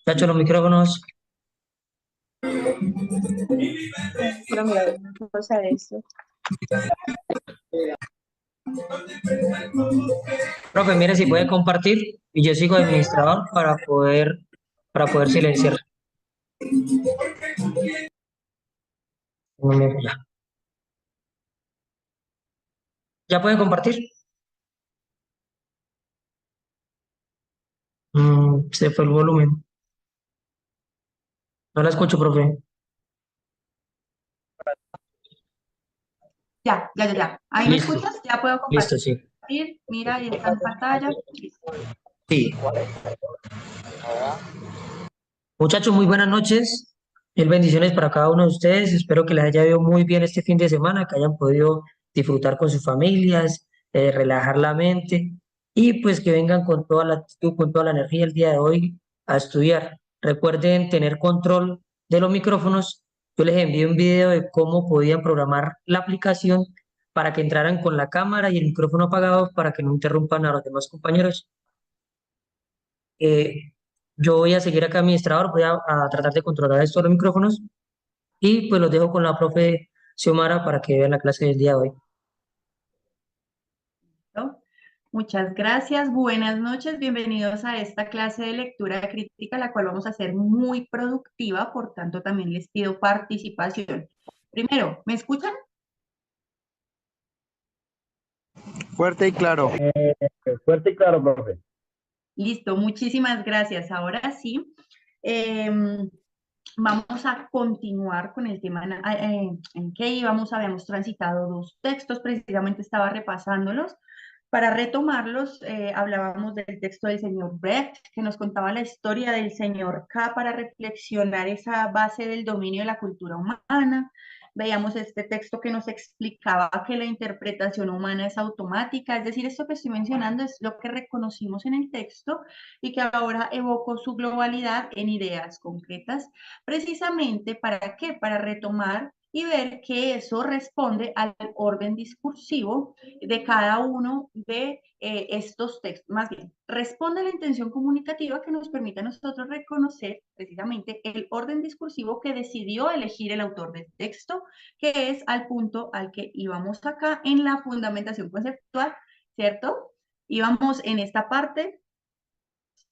Chacho, los micrófonos. Pero mira, vamos a eso. Profe, mire si puede compartir y yo sigo administrador para poder silenciar. Ya. ¿Ya puede compartir? Se fue el volumen. No la escucho, profe. Ya. ¿Ahí me Listo, escuchas? Ya puedo listo, sí. compartir. Mira, ahí está en pantalla. Listo. Sí. Muchachos, muy buenas noches. Mil bendiciones para cada uno de ustedes. Espero que les haya ido muy bien este fin de semana, que hayan podido disfrutar con sus familias, relajar la mente y pues que vengan con toda la actitud, con toda la energía el día de hoy a estudiar. Recuerden tener control de los micrófonos. Yo les envié un video de cómo podían programar la aplicación para que entraran con la cámara y el micrófono apagado para que no interrumpan a los demás compañeros. Eh, yo voy a seguir acá administrador, voy a tratar de controlar estos los micrófonos y pues los dejo con la profe Xiomara para que vean la clase del día de hoy. ¿No? Muchas gracias. Buenas noches. Bienvenidos a esta clase de lectura crítica, la cual vamos a hacer muy productiva. Por tanto, también les pido participación. Primero, ¿me escuchan? Fuerte y claro. Fuerte y claro, profe. Listo, muchísimas gracias. Ahora sí, vamos a continuar con el tema en que íbamos. Habíamos transitado dos textos, precisamente estaba repasándolos. Para retomarlos, hablábamos del texto del señor Brecht, que nos contaba la historia del señor K para reflexionar esa base del dominio de la cultura humana. Veíamos este texto que nos explicaba que la interpretación humana es automática, es decir, esto que estoy mencionando es lo que reconocimos en el texto y que ahora evoco su globalidad en ideas concretas, precisamente ¿para qué? Para retomar y ver que eso responde al orden discursivo de cada uno de estos textos. Más bien, responde a la intención comunicativa que nos permite a nosotros reconocer precisamente el orden discursivo que decidió elegir el autor del texto, que es al punto al que íbamos acá en la fundamentación conceptual, ¿cierto? Íbamos en esta parte,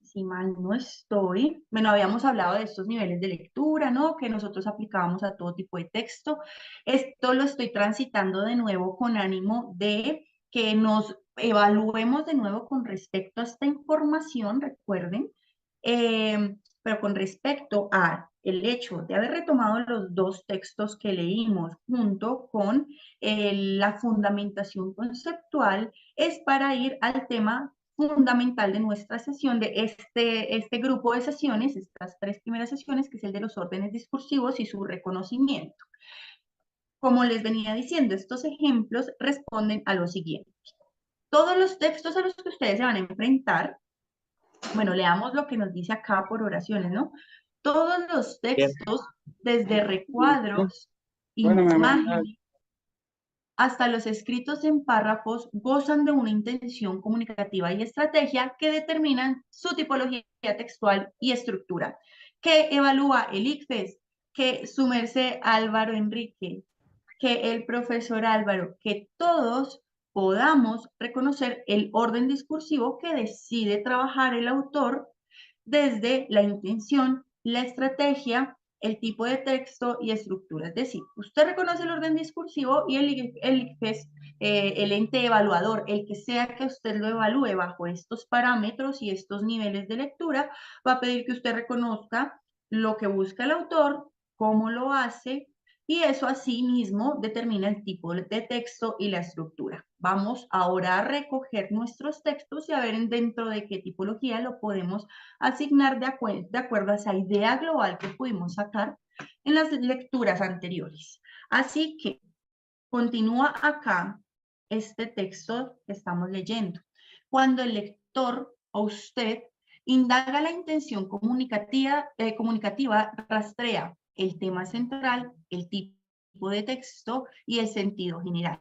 si mal no estoy, bueno, habíamos hablado de estos niveles de lectura, ¿no? Que nosotros aplicábamos a todo tipo de texto. Esto lo estoy transitando de nuevo con ánimo de que nos evaluemos de nuevo con respecto a esta información, recuerden, pero con respecto a el hecho de haber retomado los dos textos que leímos junto con la fundamentación conceptual, es para ir al tema fundamental de nuestra sesión, de este grupo de sesiones, estas tres primeras sesiones, que es el de los órdenes discursivos y su reconocimiento. Como les venía diciendo, estos ejemplos responden a lo siguiente. Todos los textos a los que ustedes se van a enfrentar, bueno, leamos lo que nos dice acá por oraciones, ¿no? Todos los textos, desde recuadros, imágenes, hasta los escritos en párrafos, gozan de una intención comunicativa y estrategia que determinan su tipología textual y estructura, que evalúa el ICFES, que su merced Álvaro Enrique, que el profesor Álvaro, que todos podamos reconocer el orden discursivo que decide trabajar el autor desde la intención, la estrategia, el tipo de texto y estructura. Es decir, usted reconoce el orden discursivo y el ICFES, el ente evaluador, el que sea que usted lo evalúe bajo estos parámetros y estos niveles de lectura, va a pedir que usted reconozca lo que busca el autor, cómo lo hace, y eso así mismo determina el tipo de texto y la estructura. Vamos ahora a recoger nuestros textos y a ver dentro de qué tipología lo podemos asignar de acuerdo a esa idea global que pudimos sacar en las lecturas anteriores. Así que continúa acá este texto que estamos leyendo. Cuando el lector o usted indaga la intención comunicativa, rastrea el tema central, el tipo de texto y el sentido general.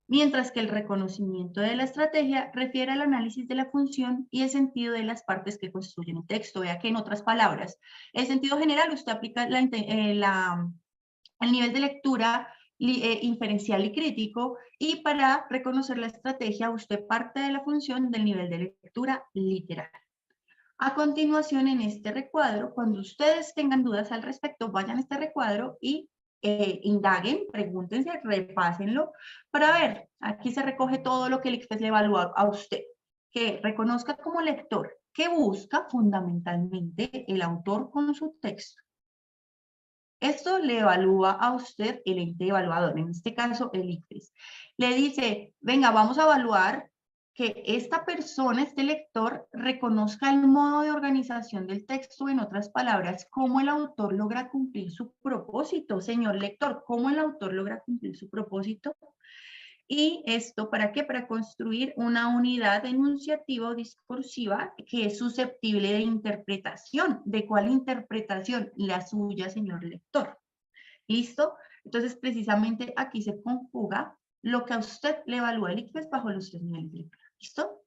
mientras que el reconocimiento de la estrategia refiere al análisis de la función y el sentido de las partes que constituyen el texto. Vea que en otras palabras, el sentido general usted aplica el nivel de lectura inferencial y crítico, y para reconocer la estrategia usted parte de la función del nivel de lectura literal. A continuación, en este recuadro, cuando ustedes tengan dudas al respecto, vayan a este recuadro y indaguen, pregúntense, repásenlo, para ver, aquí se recoge todo lo que el ICFES le evalúa a usted, que reconozca como lector que busca fundamentalmente el autor con su texto. Esto le evalúa a usted el ente evaluador, en este caso el ICFES. Le dice, venga, vamos a evaluar que esta persona, este lector, reconozca el modo de organización del texto, en otras palabras, cómo el autor logra cumplir su propósito. Señor lector, ¿cómo el autor logra cumplir su propósito? Y esto, ¿para qué? Para construir una unidad enunciativa o discursiva que es susceptible de interpretación. ¿De cuál interpretación? La suya, señor lector. ¿Listo? Entonces, precisamente aquí se conjuga lo que a usted le evalúa el ICFES bajo los 3 niveles de lectura. ¿Listo?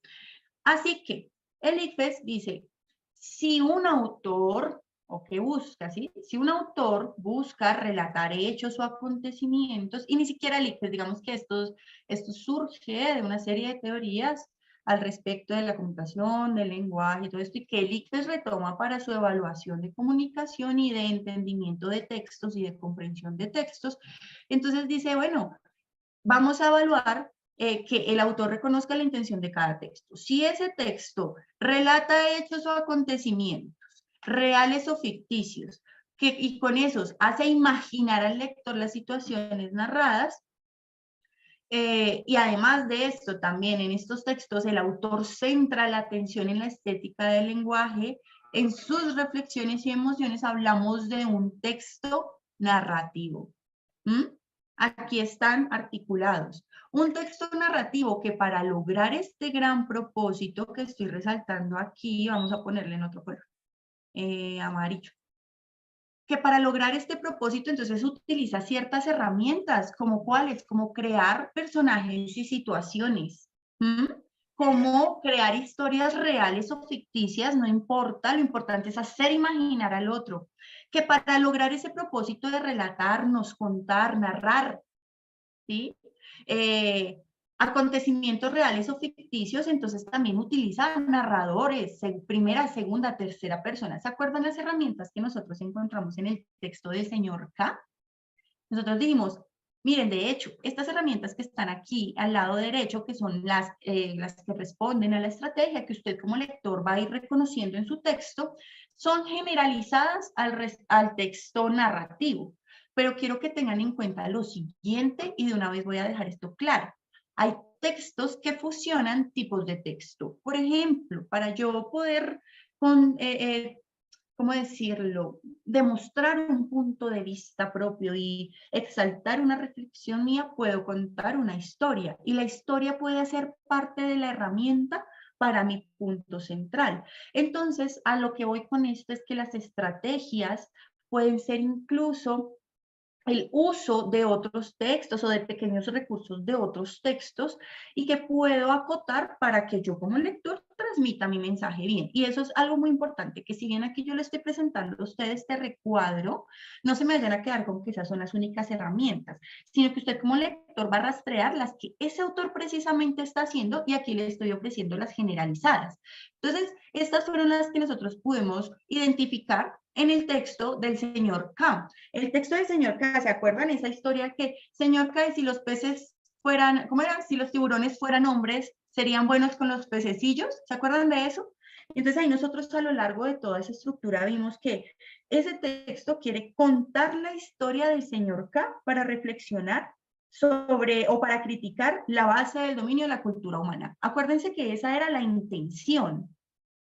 Así que el ICFES dice, si un autor, o que busca, ¿sí? Si un autor busca relatar hechos o acontecimientos, y ni siquiera el ICFES, digamos que esto surge de una serie de teorías al respecto de la comunicación, del lenguaje y todo esto, y que el ICFES retoma para su evaluación de comunicación y de entendimiento de textos y de comprensión de textos. Entonces dice, bueno, vamos a evaluar que el autor reconozca la intención de cada texto. Si ese texto relata hechos o acontecimientos, reales o ficticios, y con esos hace imaginar al lector las situaciones narradas, y además de esto, también en estos textos el autor centra la atención en la estética del lenguaje, en sus reflexiones y emociones hablamos de un texto narrativo. Aquí están articulados. Un texto narrativo que para lograr este gran propósito que estoy resaltando aquí, vamos a ponerle en otro color, amarillo, que para lograr este propósito entonces utiliza ciertas herramientas, como cuáles, como crear personajes y situaciones, como crear historias reales o ficticias, no importa, lo importante es hacer imaginar al otro, que para lograr ese propósito de relatarnos, contar, narrar, ¿sí? Acontecimientos reales o ficticios, entonces también utiliza narradores, primera, segunda, tercera persona. ¿Se acuerdan las herramientas que nosotros encontramos en el texto del señor K? Nosotros dijimos, miren, de hecho, estas herramientas que están aquí al lado derecho, que son las que responden a la estrategia que usted como lector va a ir reconociendo en su texto, son generalizadas al texto narrativo. Pero quiero que tengan en cuenta lo siguiente, y de una vez voy a dejar esto claro. Hay textos que fusionan tipos de texto. Por ejemplo, para yo poder ¿cómo decirlo?, demostrar un punto de vista propio y exaltar una reflexión mía, puedo contar una historia, y la historia puede ser parte de la herramienta para mi punto central. Entonces, a lo que voy con esto es que las estrategias pueden ser incluso el uso de otros textos o de pequeños recursos de otros textos, y que puedo acotar para que yo como lector transmita mi mensaje bien. Y eso es algo muy importante, que si bien aquí yo le estoy presentando a ustedes este recuadro, no se me vayan a quedar con que esas son las únicas herramientas, sino que usted como lector va a rastrear las que ese autor precisamente está haciendo, y aquí le estoy ofreciendo las generalizadas. Entonces, estas fueron las que nosotros pudimos identificar en el texto del señor K. El texto del señor K, ¿se acuerdan esa historia que, señor K, si los peces fueran, ¿cómo era? Si los tiburones fueran hombres, ¿serían buenos con los pececillos? ¿Se acuerdan de eso? Entonces ahí nosotros a lo largo de toda esa estructura vimos que ese texto quiere contar la historia del señor K para reflexionar sobre, o para criticar la base del dominio de la cultura humana. Acuérdense que esa era la intención.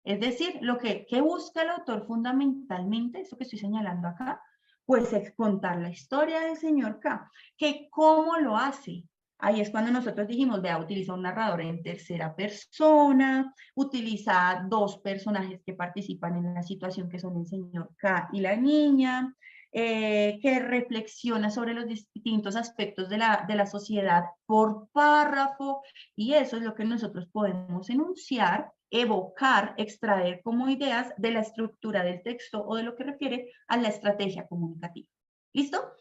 Es decir, lo que busca el autor fundamentalmente, eso que estoy señalando acá, pues es contar la historia del señor K. ¿Que cómo lo hace? Ahí es cuando nosotros dijimos, vea, utiliza un narrador en tercera persona, utiliza dos personajes que participan en la situación, que son el señor K y la niña, que reflexiona sobre los distintos aspectos de la sociedad por párrafo, y eso es lo que nosotros podemos enunciar, evocar, extraer como ideas de la estructura del texto o de lo que refiere a la estrategia comunicativa. ¿Listo?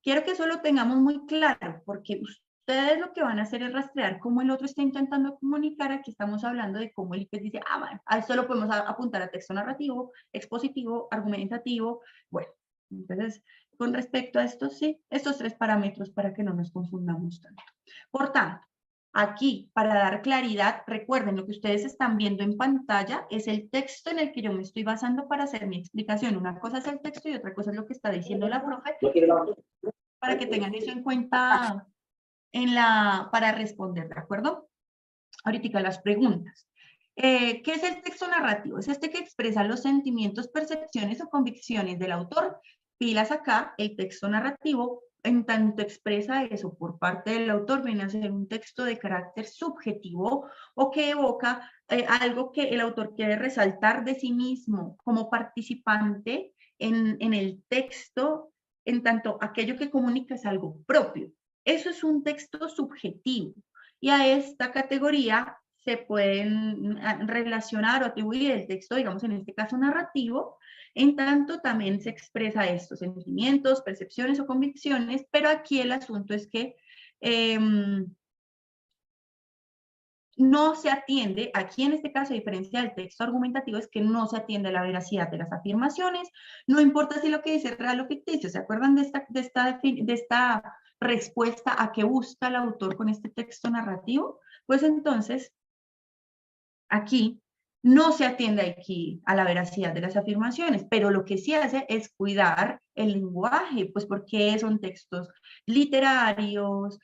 Quiero que eso lo tengamos muy claro, porque ustedes lo que van a hacer es rastrear cómo el otro está intentando comunicar. Aquí estamos hablando de cómo el IPES dice, bueno, a esto lo podemos apuntar a texto narrativo, expositivo, argumentativo. Bueno, entonces, con respecto a estos, sí, estos 3 parámetros para que no nos confundamos tanto. Por tanto, aquí, para dar claridad, recuerden, lo que ustedes están viendo en pantalla es el texto en el que yo me estoy basando para hacer mi explicación. Una cosa es el texto y otra cosa es lo que está diciendo la profe, para que tengan eso en cuenta para responder, ¿de acuerdo? Ahorita las preguntas. ¿Qué es el texto narrativo? Es este que expresa los sentimientos, percepciones o convicciones del autor. Pilas acá, el texto narrativo, en tanto expresa eso por parte del autor, viene a ser un texto de carácter subjetivo o que evoca algo que el autor quiere resaltar de sí mismo como participante en el texto, en tanto aquello que comunica es algo propio. Eso es un texto subjetivo. Y a esta categoría se pueden relacionar o atribuir el texto, digamos en este caso narrativo, en tanto también se expresa estos sentimientos, percepciones o convicciones, pero aquí el asunto es que no se atiende, aquí en este caso, a diferencia del texto argumentativo, es que no se atiende a la veracidad de las afirmaciones, no importa si lo que dice es real o ficticio. ¿Se acuerdan de esta respuesta a qué busca el autor con este texto narrativo? Pues entonces, aquí no se atiende aquí a la veracidad de las afirmaciones, pero lo que sí hace es cuidar el lenguaje, pues porque son textos literarios,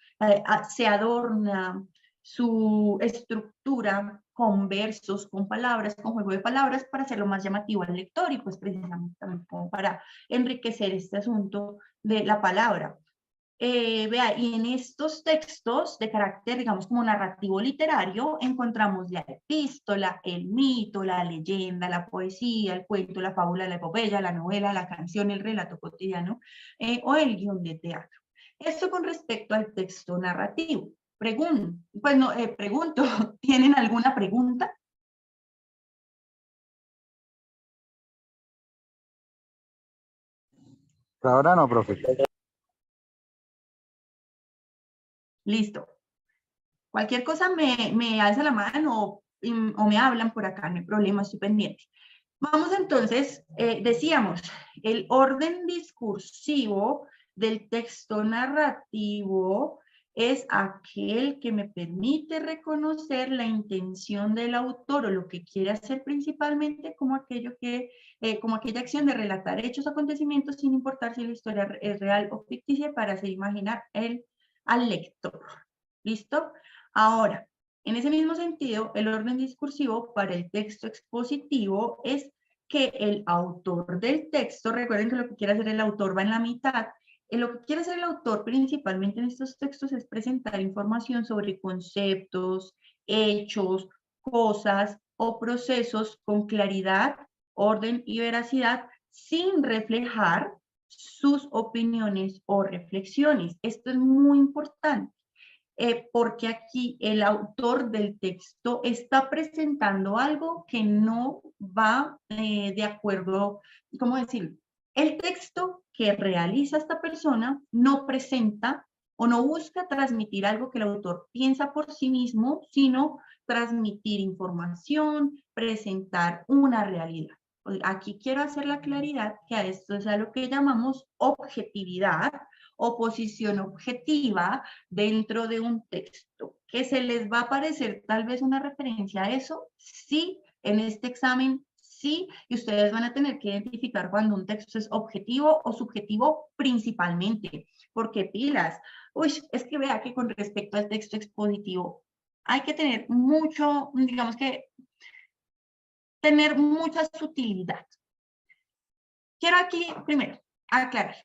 se adorna su estructura con versos, con palabras, con juego de palabras para hacerlo más llamativo al lector y pues precisamente también como para enriquecer este asunto de la palabra. Vea, y en estos textos de carácter, digamos, como narrativo literario, encontramos la epístola, el mito, la leyenda, la poesía, el cuento, la fábula, la epopeya, la novela, la canción, el relato cotidiano o el guión de teatro. Esto con respecto al texto narrativo. Pregunto, ¿tienen alguna pregunta? Ahora no, profe. Listo. Cualquier cosa me alza la mano o me hablan por acá, no hay problema, estoy pendiente. Vamos entonces, decíamos, el orden discursivo del texto narrativo es aquel que me permite reconocer la intención del autor o lo que quiere hacer principalmente como aquella acción de relatar hechos o acontecimientos sin importar si la historia es real o ficticia para hacer imaginar al lector. ¿Listo? Ahora, en ese mismo sentido, el orden discursivo para el texto expositivo es que el autor del texto, recuerden que lo que quiere hacer el autor va en la mitad, lo que quiere hacer el autor principalmente en estos textos es presentar información sobre conceptos, hechos, cosas o procesos con claridad, orden y veracidad sin reflejar sus opiniones o reflexiones. Esto es muy importante. Porque aquí el autor del texto está presentando algo que no va de acuerdo, ¿cómo decirlo? El texto que realiza esta persona no presenta o no busca transmitir algo que el autor piensa por sí mismo, sino transmitir información, presentar una realidad. Aquí quiero hacer la claridad que a esto es a lo que llamamos objetividad o posición objetiva dentro de un texto. ¿Que se les va a aparecer tal vez una referencia a eso? Sí, en este examen sí, y ustedes van a tener que identificar cuando un texto es objetivo o subjetivo principalmente, porque pilas, es que vea que con respecto al texto expositivo hay que tener mucho, digamos que tener mucha sutilidad. Quiero aquí primero aclarar.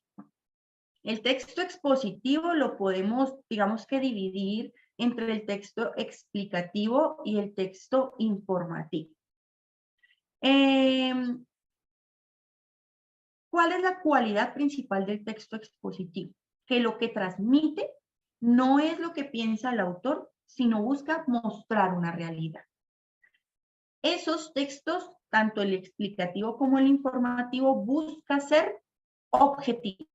El texto expositivo lo podemos, digamos que dividir entre el texto explicativo y el texto informativo. ¿Cuál es la cualidad principal del texto expositivo? Que lo que transmite no es lo que piensa el autor, sino busca mostrar una realidad. Esos textos, tanto el explicativo como el informativo, busca ser objetivo,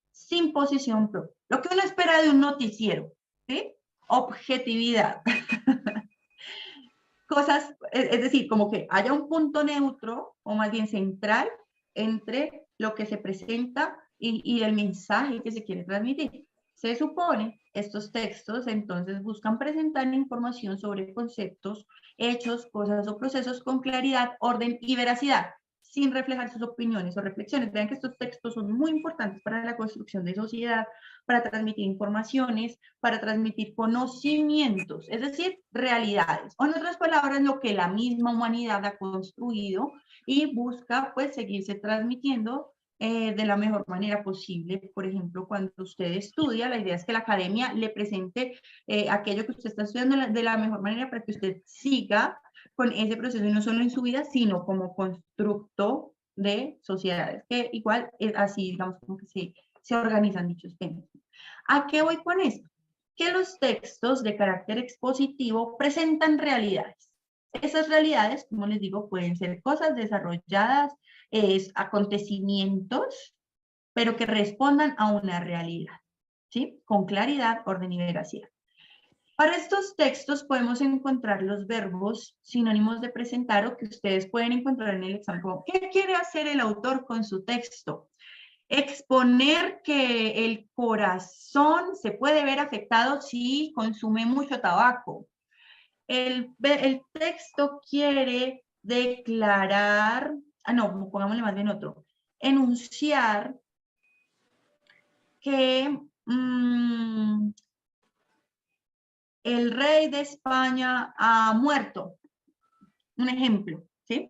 sin posición propia. Lo que uno espera de un noticiero, ¿sí? Objetividad. Cosas, es decir, como que haya un punto neutro, o más bien central, entre lo que se presenta y el mensaje que se quiere transmitir. Se supone, estos textos entonces buscan presentar información sobre conceptos, hechos, cosas o procesos con claridad, orden y veracidad, sin reflejar sus opiniones o reflexiones. Vean que estos textos son muy importantes para la construcción de sociedad, para transmitir informaciones, para transmitir conocimientos, es decir, realidades. O en otras palabras, lo que la misma humanidad ha construido y busca pues seguirse transmitiendo de la mejor manera posible. Por ejemplo, cuando usted estudia, la idea es que la academia le presente aquello que usted está estudiando de la mejor manera para que usted siga con ese proceso, y no solo en su vida, sino como constructo de sociedades, que igual es así, digamos, como que se organizan dichos temas. ¿A qué voy con esto? Que los textos de carácter expositivo presentan realidades. Esas realidades, como les digo, pueden ser cosas desarrolladas, acontecimientos, pero que respondan a una realidad, ¿sí? Con claridad, orden y veracidad. Para estos textos podemos encontrar los verbos sinónimos de presentar o que ustedes pueden encontrar en el examen. ¿Qué quiere hacer el autor con su texto? Exponer que el corazón se puede ver afectado si consume mucho tabaco. El texto quiere declarar, no, pongámosle más bien otro, enunciar que el rey de España ha muerto. Un ejemplo, ¿sí?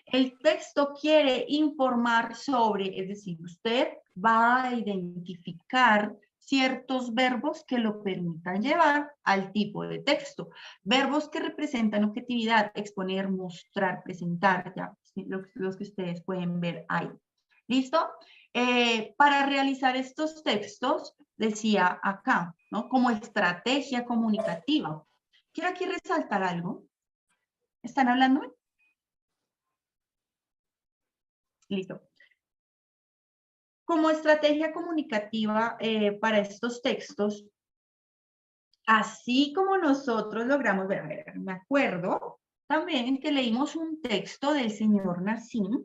El texto quiere informar sobre, es decir, usted va a identificar ciertos verbos que lo permitan llevar al tipo de texto. Verbos que representan objetividad, exponer, mostrar, presentar, ya, los que ustedes pueden ver ahí. ¿Listo? Para realizar estos textos, decía acá, ¿no? Como estrategia comunicativa. Quiero aquí resaltar algo. ¿Están hablando? Listo. Como estrategia comunicativa para estos textos, así como nosotros logramos ver, me acuerdo también que leímos un texto del señor Nassim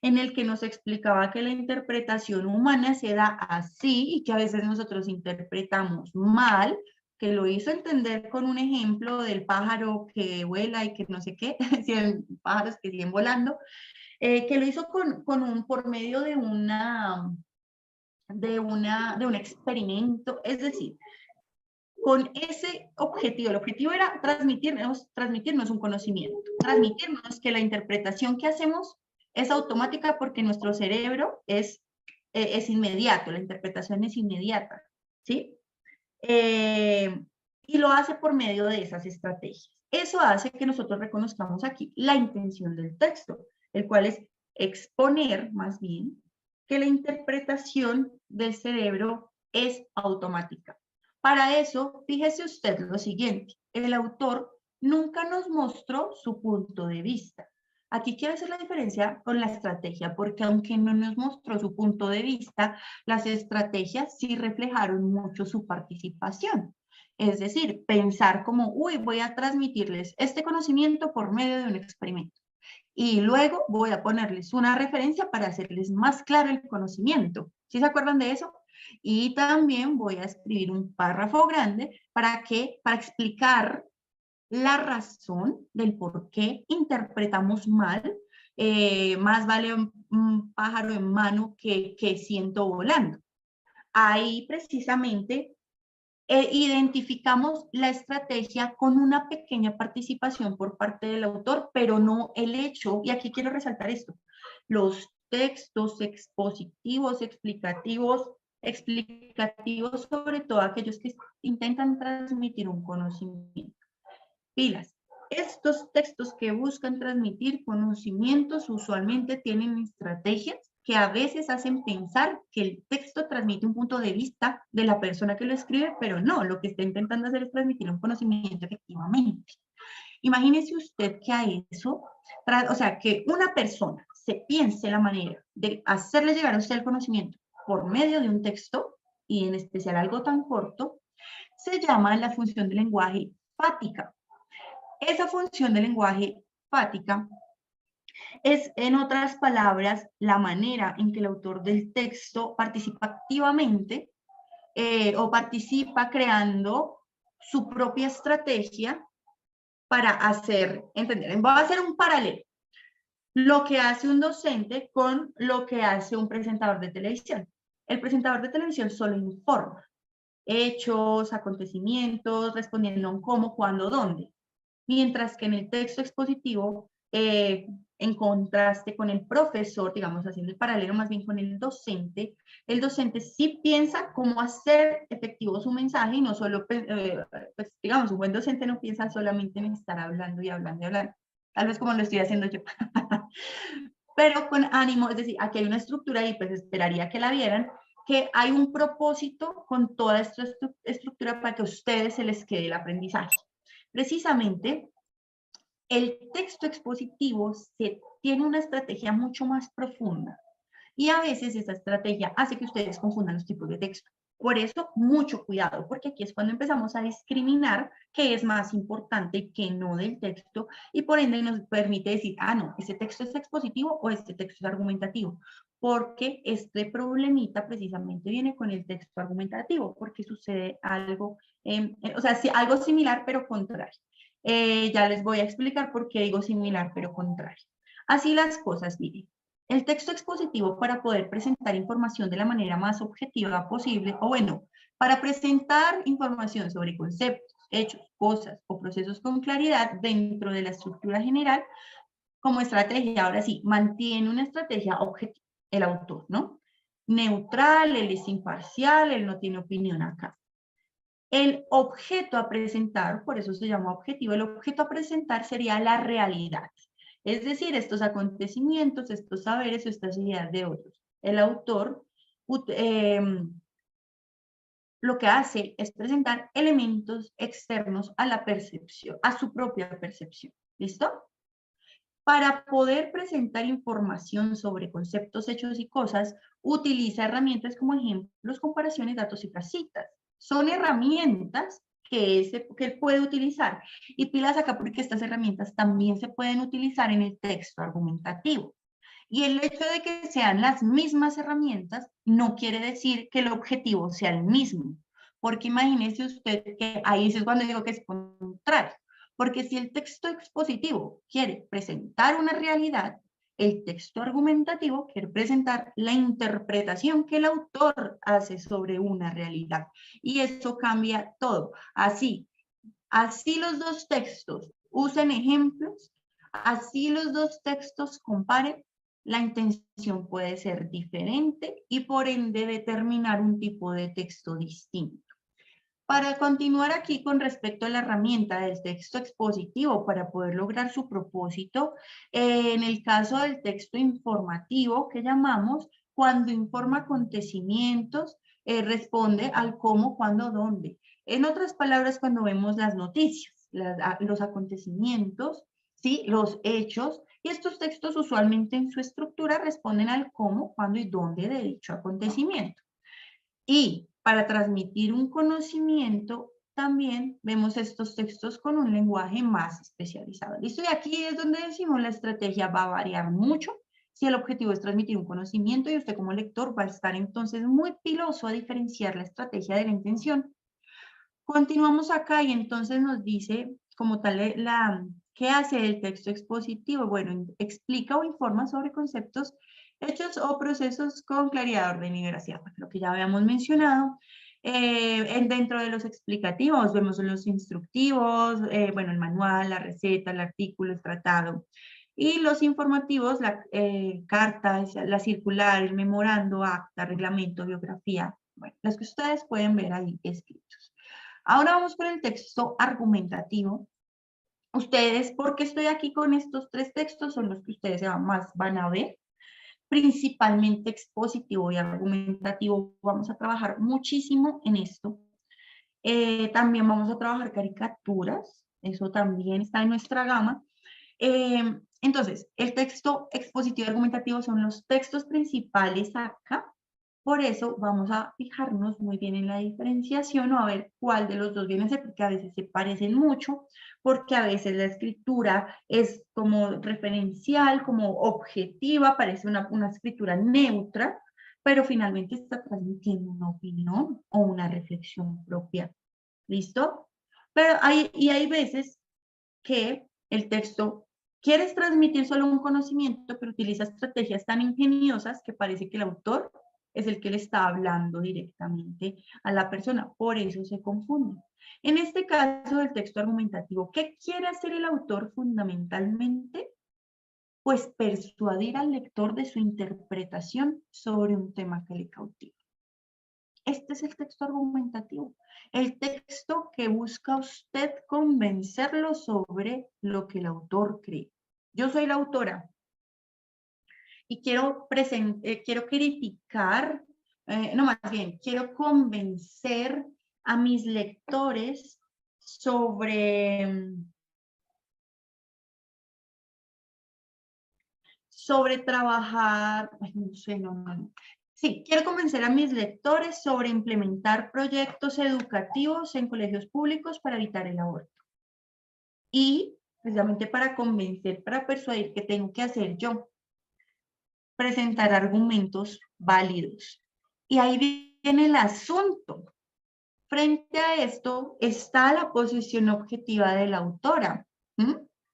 en el que nos explicaba que la interpretación humana se da así y que a veces nosotros interpretamos mal, que lo hizo entender con un ejemplo del pájaro que vuela y que no sé qué, si hay pájaros que siguen volando, que lo hizo por medio de un experimento, es decir, con ese objetivo. El objetivo era transmitirnos un conocimiento, transmitirnos que la interpretación que hacemos es automática porque nuestro cerebro es inmediato, la interpretación es inmediata, ¿sí? Y lo hace por medio de esas estrategias. Eso hace que nosotros reconozcamos aquí la intención del texto, el cual es exponer, más bien, que la interpretación del cerebro es automática. Para eso, fíjese usted lo siguiente, el autor nunca nos mostró su punto de vista. Aquí quiero hacer la diferencia con la estrategia, porque aunque no nos mostró su punto de vista, las estrategias sí reflejaron mucho su participación. Es decir, pensar como, uy, voy a transmitirles este conocimiento por medio de un experimento. Y luego voy a ponerles una referencia para hacerles más claro el conocimiento. ¿Sí se acuerdan de eso? Y también voy a escribir un párrafo grande para explicar la razón del por qué interpretamos mal. Más vale un pájaro en mano que ciento volando. Ahí precisamente identificamos la estrategia con una pequeña participación por parte del autor, pero no el hecho, y aquí quiero resaltar esto, los textos expositivos, explicativos sobre todo aquellos que intentan transmitir un conocimiento. Pilas. Estos textos que buscan transmitir conocimientos usualmente tienen estrategias que a veces hacen pensar que el texto transmite un punto de vista de la persona que lo escribe, pero no, lo que está intentando hacer es transmitir un conocimiento efectivamente. Imagínese usted que a eso, o sea, que una persona se piense la manera de hacerle llegar a usted el conocimiento por medio de un texto, y en especial algo tan corto, se llama la función de lenguaje fática. Esa función de lenguaje fática es, en otras palabras, la manera en que el autor del texto participa activamente o participa creando su propia estrategia para hacer entender. Voy a hacer un paralelo. Lo que hace un docente con lo que hace un presentador de televisión. El presentador de televisión solo informa hechos, acontecimientos, respondiendo a un cómo, cuándo, dónde. Mientras que en el texto expositivo, en contraste con el profesor, digamos, haciendo el paralelo más bien con el docente sí piensa cómo hacer efectivo su mensaje y no solo, pues, digamos, un buen docente no piensa solamente en estar hablando y hablando y hablando, tal vez como lo estoy haciendo yo, pero con ánimo, es decir, aquí hay una estructura y pues esperaría que la vieran, que hay un propósito con toda esta estructura para que a ustedes se les quede el aprendizaje. Precisamente, el texto expositivo tiene una estrategia mucho más profunda y a veces esa estrategia hace que ustedes confundan los tipos de texto. Por eso, mucho cuidado, porque aquí es cuando empezamos a discriminar qué es más importante y qué no del texto, y por ende nos permite decir, ah, no, este texto es expositivo o este texto es argumentativo, porque este problemita precisamente viene con el texto argumentativo, porque sucede algo, o sea, sí, algo similar pero contrario. Ya les voy a explicar por qué digo similar pero contrario. Así las cosas, miren. El texto expositivo, para poder presentar información de la manera más objetiva posible, o bueno, para presentar información sobre conceptos, hechos, cosas o procesos con claridad dentro de la estructura general, como estrategia, ahora sí, mantiene una estrategia objetiva, el autor, ¿no? Neutral, él es imparcial, él no tiene opinión acá. El objeto a presentar, por eso se llama objetivo, el objeto a presentar sería la realidad. Es decir, estos acontecimientos, estos saberes o estas ideas de otros. El autor lo que hace es presentar elementos externos a la percepción, a su propia percepción. ¿Listo? Para poder presentar información sobre conceptos, hechos y cosas, utiliza herramientas como ejemplos, comparaciones, datos y citas. Son herramientas que él puede utilizar. Y pilas acá porque estas herramientas también se pueden utilizar en el texto argumentativo. Y el hecho de que sean las mismas herramientas no quiere decir que el objetivo sea el mismo. Porque imagínese usted que ahí es cuando digo que es contrario. Porque si el texto expositivo quiere presentar una realidad, el texto argumentativo quiere presentar la interpretación que el autor hace sobre una realidad. Y eso cambia todo. Así los dos textos usen ejemplos, así los dos textos comparen, la intención puede ser diferente y por ende determinar un tipo de texto distinto. Para continuar aquí con respecto a la herramienta del texto expositivo para poder lograr su propósito, en el caso del texto informativo que llamamos, cuando informa acontecimientos, responde al cómo, cuándo, dónde. En otras palabras, cuando vemos las noticias, los acontecimientos, ¿sí? Los hechos, y estos textos usualmente en su estructura responden al cómo, cuándo y dónde de dicho acontecimiento. Y para transmitir un conocimiento, también vemos estos textos con un lenguaje más especializado. ¿Listo? Y aquí es donde decimos la estrategia va a variar mucho. Si el objetivo es transmitir un conocimiento y usted como lector va a estar entonces muy piloso a diferenciar la estrategia de la intención. Continuamos acá y entonces nos dice como tal ¿qué hace el texto expositivo? Bueno, explica o informa sobre conceptos, hechos o procesos con claridad, orden y veracidad, lo que ya habíamos mencionado. Dentro de los explicativos vemos los instructivos, bueno, el manual, la receta, el artículo, el tratado. Y los informativos, la carta, la circular, el memorando, acta, reglamento, biografía, bueno, los que ustedes pueden ver ahí escritos. Ahora vamos con el texto argumentativo. Ustedes, ¿por qué estoy aquí con estos 3 textos? Son los que ustedes más van a ver. Principalmente expositivo y argumentativo. Vamos a trabajar muchísimo en esto. También vamos a trabajar caricaturas. Eso también está en nuestra gama. Entonces, el texto expositivo y argumentativo son los textos principales acá. Por eso vamos a fijarnos muy bien en la diferenciación o a ver cuál de los dos viene a ser, porque a veces se parecen mucho, porque a veces la escritura es como referencial, como objetiva, parece una escritura neutra, pero finalmente está transmitiendo una opinión o una reflexión propia. ¿Listo? Pero hay veces que el texto quieres transmitir solo un conocimiento, pero utiliza estrategias tan ingeniosas que parece que el autor es el que le está hablando directamente a la persona. Por eso se confunde. En este caso del texto argumentativo, ¿qué quiere hacer el autor fundamentalmente? Pues persuadir al lector de su interpretación sobre un tema que le cautiva. Este es el texto argumentativo, el texto que busca usted convencerlo sobre lo que el autor cree. Yo soy la autora y quiero criticar, no más bien, quiero convencer a mis lectores sobre trabajar, no sé, no. Sí, quiero convencer a mis lectores sobre implementar proyectos educativos en colegios públicos para evitar el aborto. Y precisamente para convencer, para persuadir, ¿qué tengo que hacer yo? Presentar argumentos válidos. Y ahí viene el asunto. Frente a esto está la posición objetiva de la autora.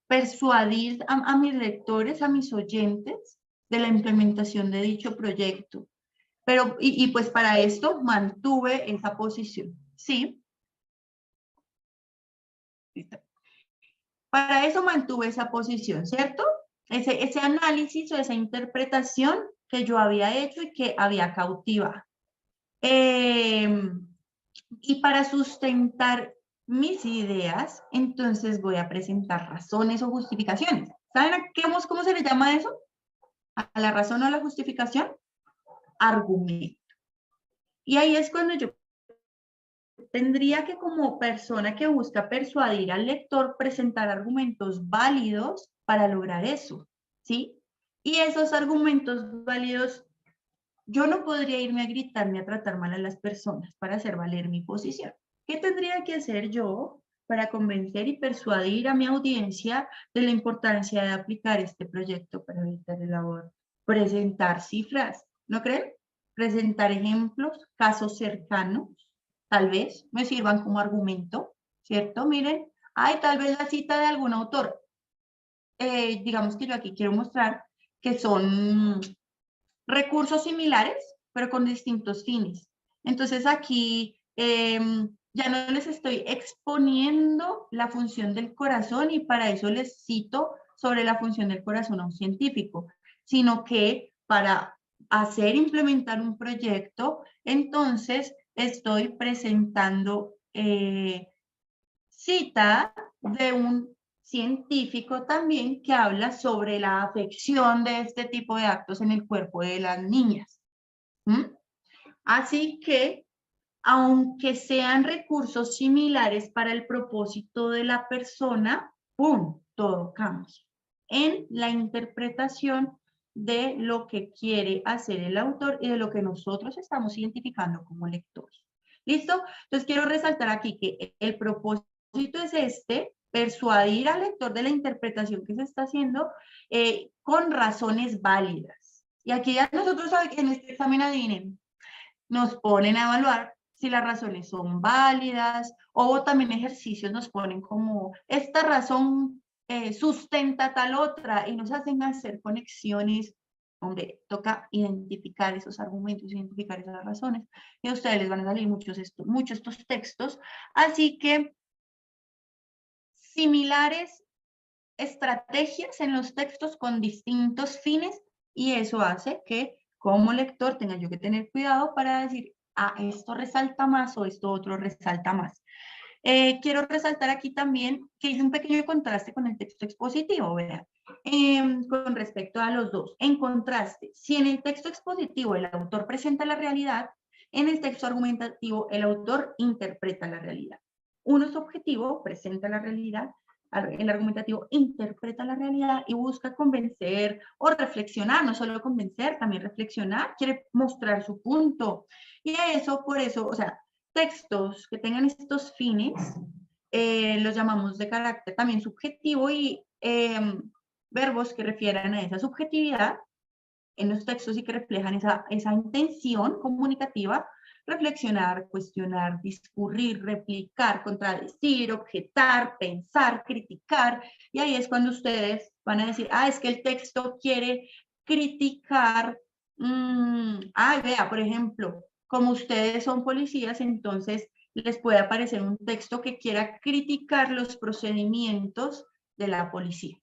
Persuadir a mis lectores, a mis oyentes, de la implementación de dicho proyecto. Pero, y pues para esto mantuve esa posición, ¿sí? Para eso mantuve esa posición, ¿cierto? Ese análisis o esa interpretación que yo había hecho y que había cautivado. Y para sustentar mis ideas, entonces voy a presentar razones o justificaciones. ¿Saben cómo se le llama eso? ¿A la razón o a la justificación? Argumento. Y ahí es cuando yo tendría que, como persona que busca persuadir al lector, presentar argumentos válidos para lograr eso, ¿sí? Y esos argumentos válidos, yo no podría irme a gritar ni a tratar mal a las personas para hacer valer mi posición. ¿Qué tendría que hacer yo para convencer y persuadir a mi audiencia de la importancia de aplicar este proyecto para evitar el aborto? Presentar cifras, ¿no creen? Presentar ejemplos, casos cercanos, tal vez me sirvan como argumento, ¿cierto? Miren, tal vez la cita de algún autor. Digamos que yo aquí quiero mostrar que son recursos similares, pero con distintos fines. Entonces aquí ya no les estoy exponiendo la función del corazón y para eso les cito sobre la función del corazón a un científico, sino que para implementar un proyecto, entonces estoy presentando cita de un científico también que habla sobre la afección de este tipo de actos en el cuerpo de las niñas. Así que, aunque sean recursos similares para el propósito de la persona, ¡pum!, todo cambia en la interpretación de lo que quiere hacer el autor y de lo que nosotros estamos identificando como lectores. ¿Listo? Entonces quiero resaltar aquí que el propósito es persuadir al lector de la interpretación que se está haciendo con razones válidas. Y aquí ya nosotros en este examen, adivinen, nos ponen a evaluar si las razones son válidas, o también ejercicios nos ponen como, esta razón sustenta tal otra, y nos hacen hacer conexiones. Hombre, toca identificar esos argumentos, identificar esas razones, y a ustedes les van a salir muchos estos textos, así que similares estrategias en los textos con distintos fines, y eso hace que como lector tenga yo que tener cuidado para decir, esto resalta más o esto otro resalta más. Quiero resaltar aquí también que hice un pequeño contraste con el texto expositivo, vean, con respecto a los dos. En contraste, si en el texto expositivo el autor presenta la realidad, en el texto argumentativo el autor interpreta la realidad. Uno es objetivo, presenta la realidad, el argumentativo interpreta la realidad y busca convencer o reflexionar, no solo convencer, también reflexionar, quiere mostrar su punto. Y eso, por eso, o sea, textos que tengan estos fines, los llamamos de carácter también subjetivo y verbos que refieran a esa subjetividad en los textos y que reflejan esa intención comunicativa, reflexionar, cuestionar, discurrir, replicar, contradecir, objetar, pensar, criticar, y ahí es cuando ustedes van a decir, es que el texto quiere criticar, vea, por ejemplo, como ustedes son policías, entonces les puede aparecer un texto que quiera criticar los procedimientos de la policía.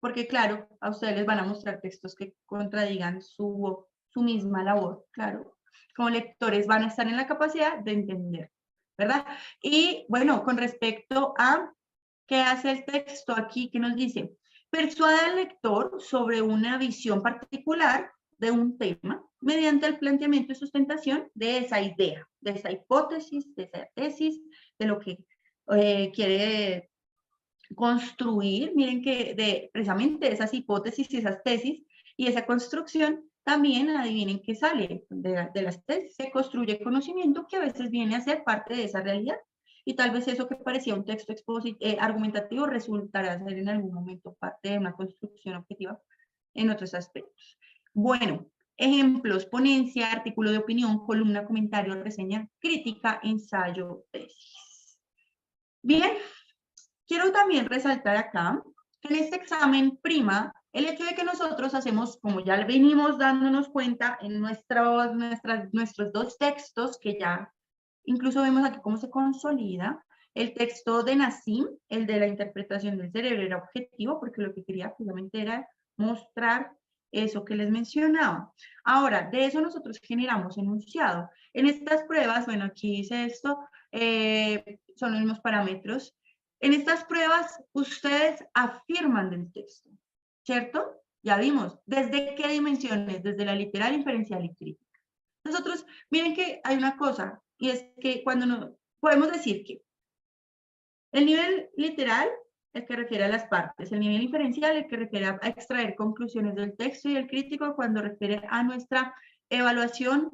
Porque claro, a ustedes les van a mostrar textos que contradigan su misma labor, claro. Como lectores van a estar en la capacidad de entender, ¿verdad? Y bueno, con respecto a qué hace el texto aquí, que nos dice, persuade al lector sobre una visión particular de un tema mediante el planteamiento y sustentación de esa idea, de esa hipótesis, de esa tesis, de lo que quiere construir, miren que precisamente esas hipótesis y esas tesis y esa construcción, también adivinen qué sale de las tesis, se construye conocimiento que a veces viene a ser parte de esa realidad y tal vez eso que parecía un texto argumentativo resultará ser en algún momento parte de una construcción objetiva en otros aspectos. Bueno, ejemplos, ponencia, artículo de opinión, columna, comentario, reseña, crítica, ensayo, tesis. Bien, quiero también resaltar acá que en este examen prima el hecho de que nosotros hacemos, como ya venimos dándonos cuenta en nuestros dos textos, que ya incluso vemos aquí cómo se consolida, el texto de Nassim, el de la interpretación del cerebro, era objetivo, porque lo que quería precisamente era mostrar eso que les mencionaba. Ahora, de eso nosotros generamos enunciado. En estas pruebas, bueno, aquí dice esto, son los mismos parámetros. En estas pruebas, ustedes afirman del texto, ¿cierto? Ya vimos, ¿desde qué dimensiones? Desde la literal, inferencial y crítica. Nosotros, miren que hay una cosa, y es que cuando no, podemos decir que el nivel literal, el que refiere a las partes, el nivel inferencial, el que refiere a extraer conclusiones del texto, y el crítico cuando refiere a nuestra evaluación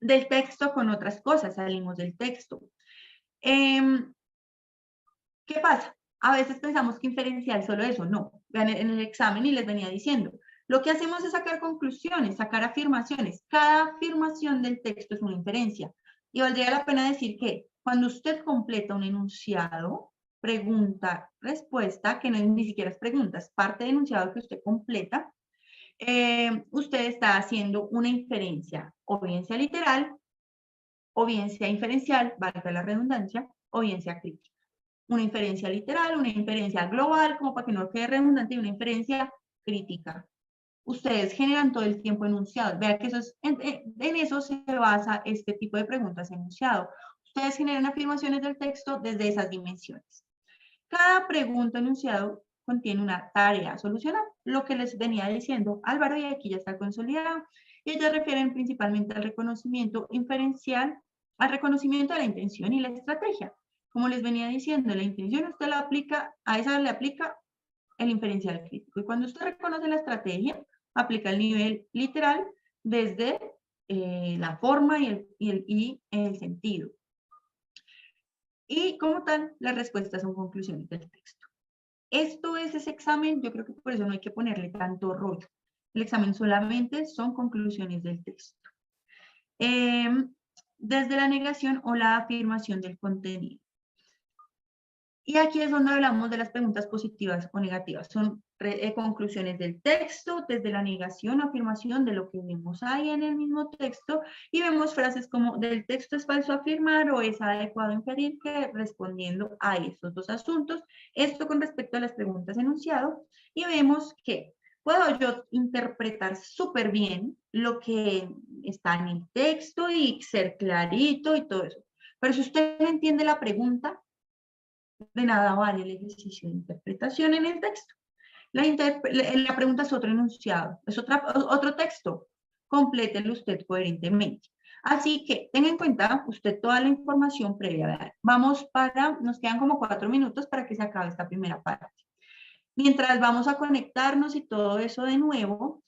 del texto con otras cosas, salimos del texto. ¿Qué pasa? A veces pensamos que inferencial solo eso, no. Vean en el examen y les venía diciendo, lo que hacemos es sacar conclusiones, sacar afirmaciones. Cada afirmación del texto es una inferencia. Y valdría la pena decir que cuando usted completa un enunciado, pregunta, respuesta, que no es ni siquiera es pregunta, es parte del enunciado que usted completa, usted está haciendo una inferencia, o bien sea literal, o bien sea inferencial, valga la redundancia, o bien sea crítica. Una inferencia literal, una inferencia global, como para que no quede redundante, y una inferencia crítica. Ustedes generan todo el tiempo enunciados. Vean que eso es, en eso se basa este tipo de preguntas enunciado. Ustedes generan afirmaciones del texto desde esas dimensiones. Cada pregunta enunciado contiene una tarea a solucionar, lo que les venía diciendo Álvaro, y aquí ya está consolidado. Y ellas refieren principalmente al reconocimiento inferencial, al reconocimiento de la intención y la estrategia. Como les venía diciendo, la intención usted la aplica, a esa le aplica el inferencial crítico. Y cuando usted reconoce la estrategia, aplica el nivel literal desde la forma y el sentido. Y como tal, las respuestas son conclusiones del texto. Esto es ese examen, yo creo que por eso no hay que ponerle tanto rollo. El examen solamente son conclusiones del texto. Desde la negación o la afirmación del contenido. Y aquí es donde hablamos de las preguntas positivas o negativas. Son conclusiones del texto, desde la negación o afirmación de lo que vemos ahí en el mismo texto, y vemos frases como del texto es falso afirmar o es adecuado inferir, que respondiendo a estos dos asuntos. Esto con respecto a las preguntas enunciado, y vemos que puedo yo interpretar súper bien lo que está en el texto y ser clarito y todo eso. Pero si usted no entiende la pregunta, de nada vale el ejercicio de interpretación en el texto. La pregunta es otro enunciado, es otro texto. Complételo usted coherentemente. Así que tenga en cuenta usted toda la información previa. Nos quedan como 4 minutos para que se acabe esta primera parte. Mientras vamos a conectarnos y todo eso de nuevo,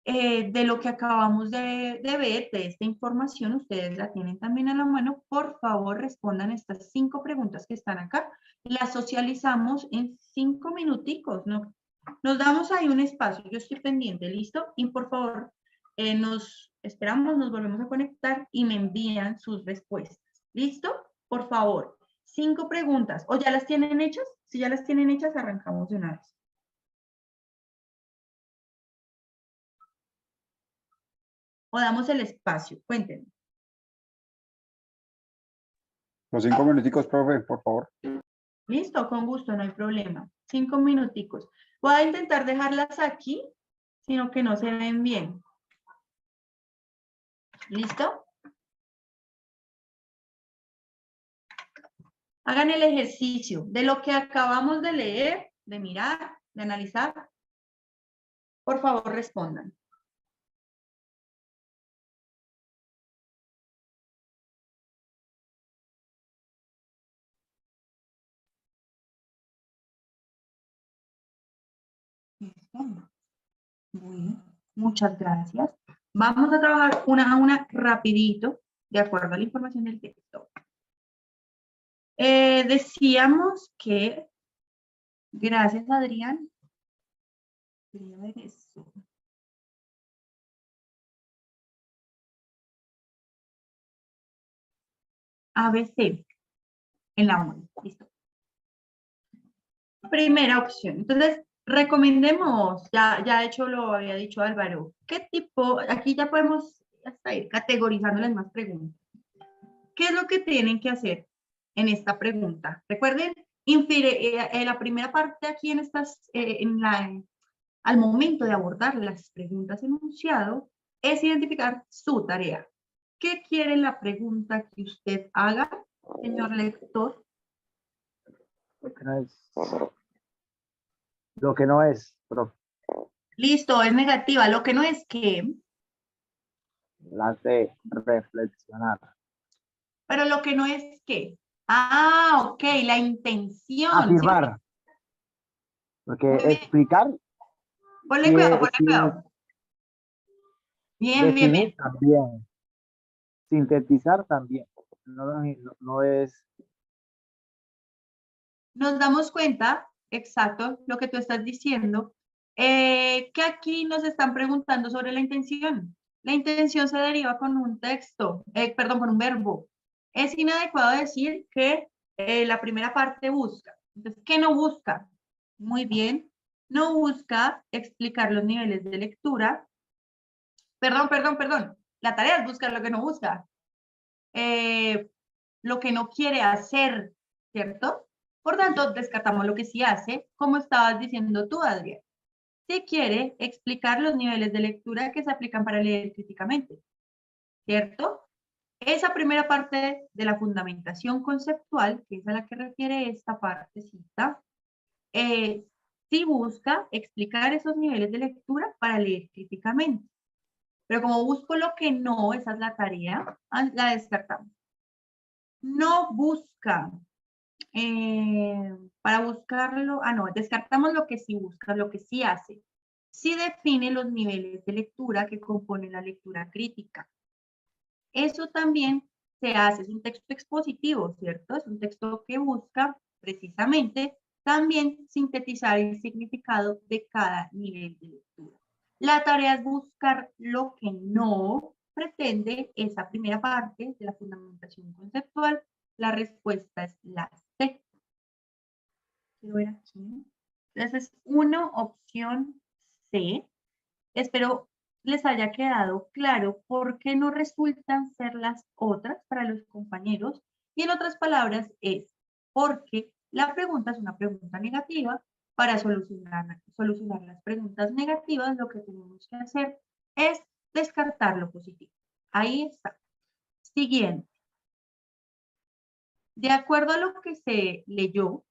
de lo que acabamos de ver, de esta información, ustedes la tienen también a la mano. Por favor, respondan estas 5 preguntas que están acá. Las socializamos en 5 minuticos, ¿no? Nos damos ahí un espacio, yo estoy pendiente, ¿listo? Y por favor, nos esperamos, nos volvemos a conectar y me envían sus respuestas. ¿Listo? Por favor, 5 preguntas. ¿O ya las tienen hechas? Si ya las tienen hechas, arrancamos de una vez. O damos el espacio, cuéntenme. Los 5 minuticos, profe, por favor. Listo, con gusto, no hay problema. 5 minuticos. Voy a intentar dejarlas aquí, sino que no se ven bien. ¿Listo? Hagan el ejercicio de lo que acabamos de leer, de mirar, de analizar. Por favor, respondan. ¿Listo? Bueno, muchas gracias. Vamos a trabajar una a una rapidito, de acuerdo a la información del texto. Decíamos que, gracias Adrián, quería ver eso. ABC en la 1. Listo. Primera opción. Entonces, recomendemos, ya de hecho lo había dicho Álvaro, ¿qué tipo? Aquí ya podemos hasta ir categorizando las más preguntas. ¿Qué es lo que tienen que hacer en esta pregunta? Recuerden, la primera parte aquí en estas, al momento de abordar las preguntas enunciado, es identificar su tarea. ¿Qué quiere la pregunta que usted haga, señor lector? Lo que no es, profe. Listo, es negativa. Lo que no es que, La C, reflexionar. pero lo que no es que. Ah, ok, la intención. Afirmar. ¿Sí? Porque Muy bien. explicar, Ponle cuidado, ponle sí, cuidado. Bien, bien, bien. definir también, sintetizar también. No es Nos damos cuenta, exacto, lo que tú estás diciendo, que aquí nos están preguntando sobre la intención. La intención se deriva con un texto, perdón, con un verbo. Es inadecuado decir que la primera parte busca. Entonces, ¿qué no busca? Muy bien. No busca explicar los niveles de lectura. Perdón. La tarea es buscar lo que no busca. Lo que no quiere hacer, ¿cierto? Por tanto, descartamos lo que sí hace, como estabas diciendo tú, Adrián. Sí quiere explicar los niveles de lectura que se aplican para leer críticamente, ¿cierto? Esa primera parte de la fundamentación conceptual, que es a la que refiere esta partecita, sí busca explicar esos niveles de lectura para leer críticamente. Pero como busco lo que no, esa es la tarea, la descartamos. No busca. Para buscarlo, no, descartamos lo que sí busca, lo que sí hace. Sí define los niveles de lectura que componen la lectura crítica. Eso también se hace, es un texto expositivo, ¿cierto? Es un texto que busca precisamente también sintetizar el significado de cada nivel de lectura. La tarea es buscar lo que no pretende esa primera parte de la fundamentación conceptual. La respuesta es la C. Quiero ver aquí. Entonces, opción C. Espero les haya quedado claro por qué no resultan ser las otras para los compañeros. Y en otras palabras, es porque la pregunta es una pregunta negativa. Para solucionar las preguntas negativas, lo que tenemos que hacer es descartar lo positivo. Ahí está. Siguiente. De acuerdo a lo que se leyó,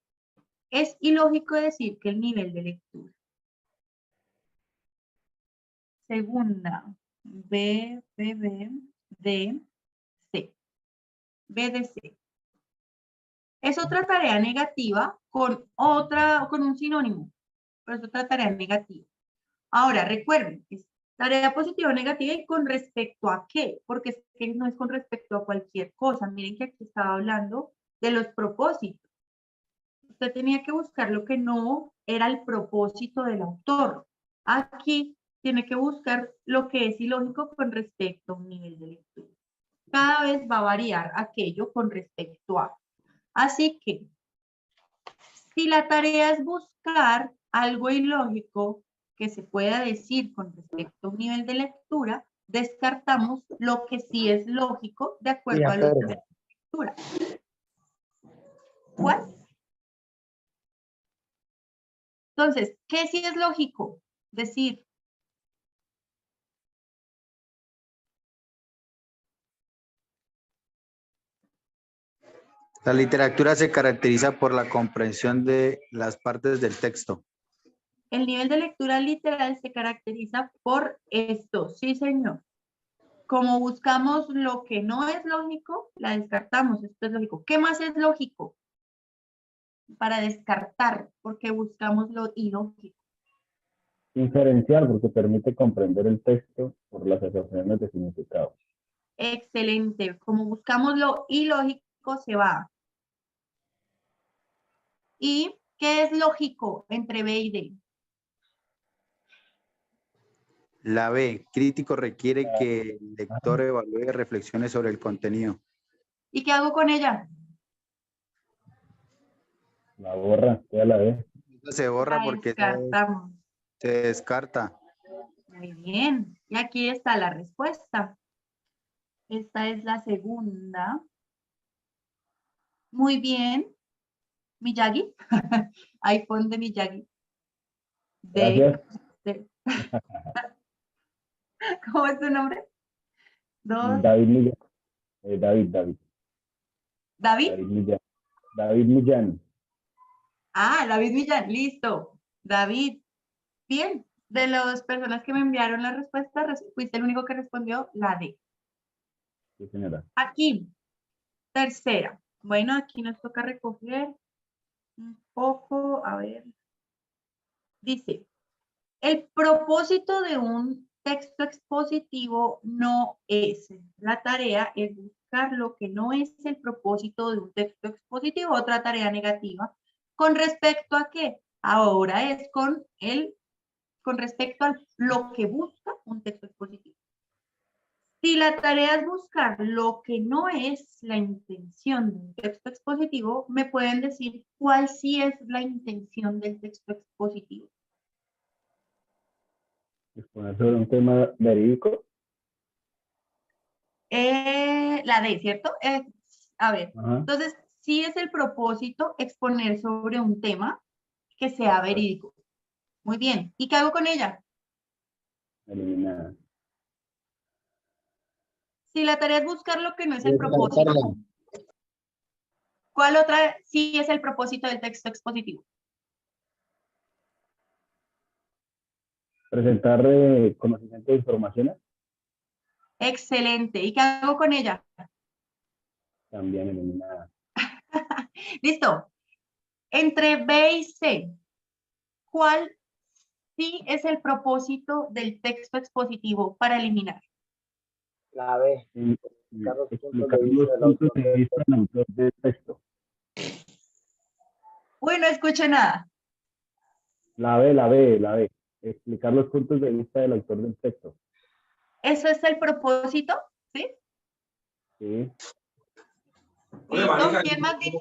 es ilógico decir que el nivel de lectura. Segunda, B, D, C. B de C. Es otra tarea negativa con un sinónimo, pero es otra tarea negativa. Ahora, recuerden, es tarea positiva o negativa y con respecto a qué, porque es que no es con respecto a cualquier cosa. Miren que aquí estaba hablando de los propósitos. Usted tenía que buscar lo que no era el propósito del autor. Aquí tiene que buscar lo que es ilógico con respecto a un nivel de lectura. Cada vez va a variar aquello con respecto a. Así que, si la tarea es buscar algo ilógico que se pueda decir con respecto a un nivel de lectura, descartamos lo que sí es lógico de acuerdo a los niveles de lectura. ¿Cuál? Entonces, ¿qué sí es lógico decir? La literatura se caracteriza por la comprensión de las partes del texto. El nivel de lectura literal se caracteriza por esto, sí señor. Como buscamos lo que no es lógico, la descartamos, esto es lógico. ¿Qué más es lógico? Para descartar, porque buscamos lo ilógico. Inferencial, porque permite comprender el texto por las asociaciones de significado. Excelente. Como buscamos lo ilógico, se va. ¿Y qué es lógico entre B y D? La B, crítico requiere que el lector evalúe y reflexione sobre el contenido. ¿Y qué hago con ella? La borra, queda la D. Se borra La porque descartamos. se descarta. Muy bien. Y aquí está la respuesta. Esta es la segunda. Muy bien. Miyagi. iPhone de Miyagi. Gracias. ¿Cómo es tu nombre? David Millán. David. ¿David? David Millán. David Millán. Ah, David Millán. Listo. David. Bien. De las personas que me enviaron la respuesta, fuiste el único que respondió la D. Sí, señora. Aquí. Tercera. Bueno, aquí nos toca recoger un poco. A ver. Dice. El propósito de un texto expositivo no es, la tarea es buscar lo que no es el propósito de un texto expositivo, otra tarea negativa. ¿Con respecto a qué? Ahora es con respecto a lo que busca un texto expositivo. Si la tarea es buscar lo que no es la intención de un texto expositivo, ¿me pueden decir cuál sí es la intención del texto expositivo? Exponer sobre un tema verídico. La D, ¿cierto? A ver, Ajá. entonces, sí es el propósito exponer sobre un tema que sea verídico. Muy bien. ¿Y qué hago con ella? Eliminada. Si la tarea es buscar lo que no es el propósito, ¿cuál otra sí es el propósito del texto expositivo? Presentar conocimiento de informaciones. Excelente. ¿Y qué hago con ella? También eliminada. Listo. Entre B y C, ¿cuál sí es el propósito del texto expositivo para eliminar? La B. Explicar los puntos de vista del autor del texto. Uy, no escuché nada. La B. Explicar los puntos de vista del autor del texto. ¿Eso es el propósito? ¿Sí? Sí. ¿Listo? ¿Quién más dice?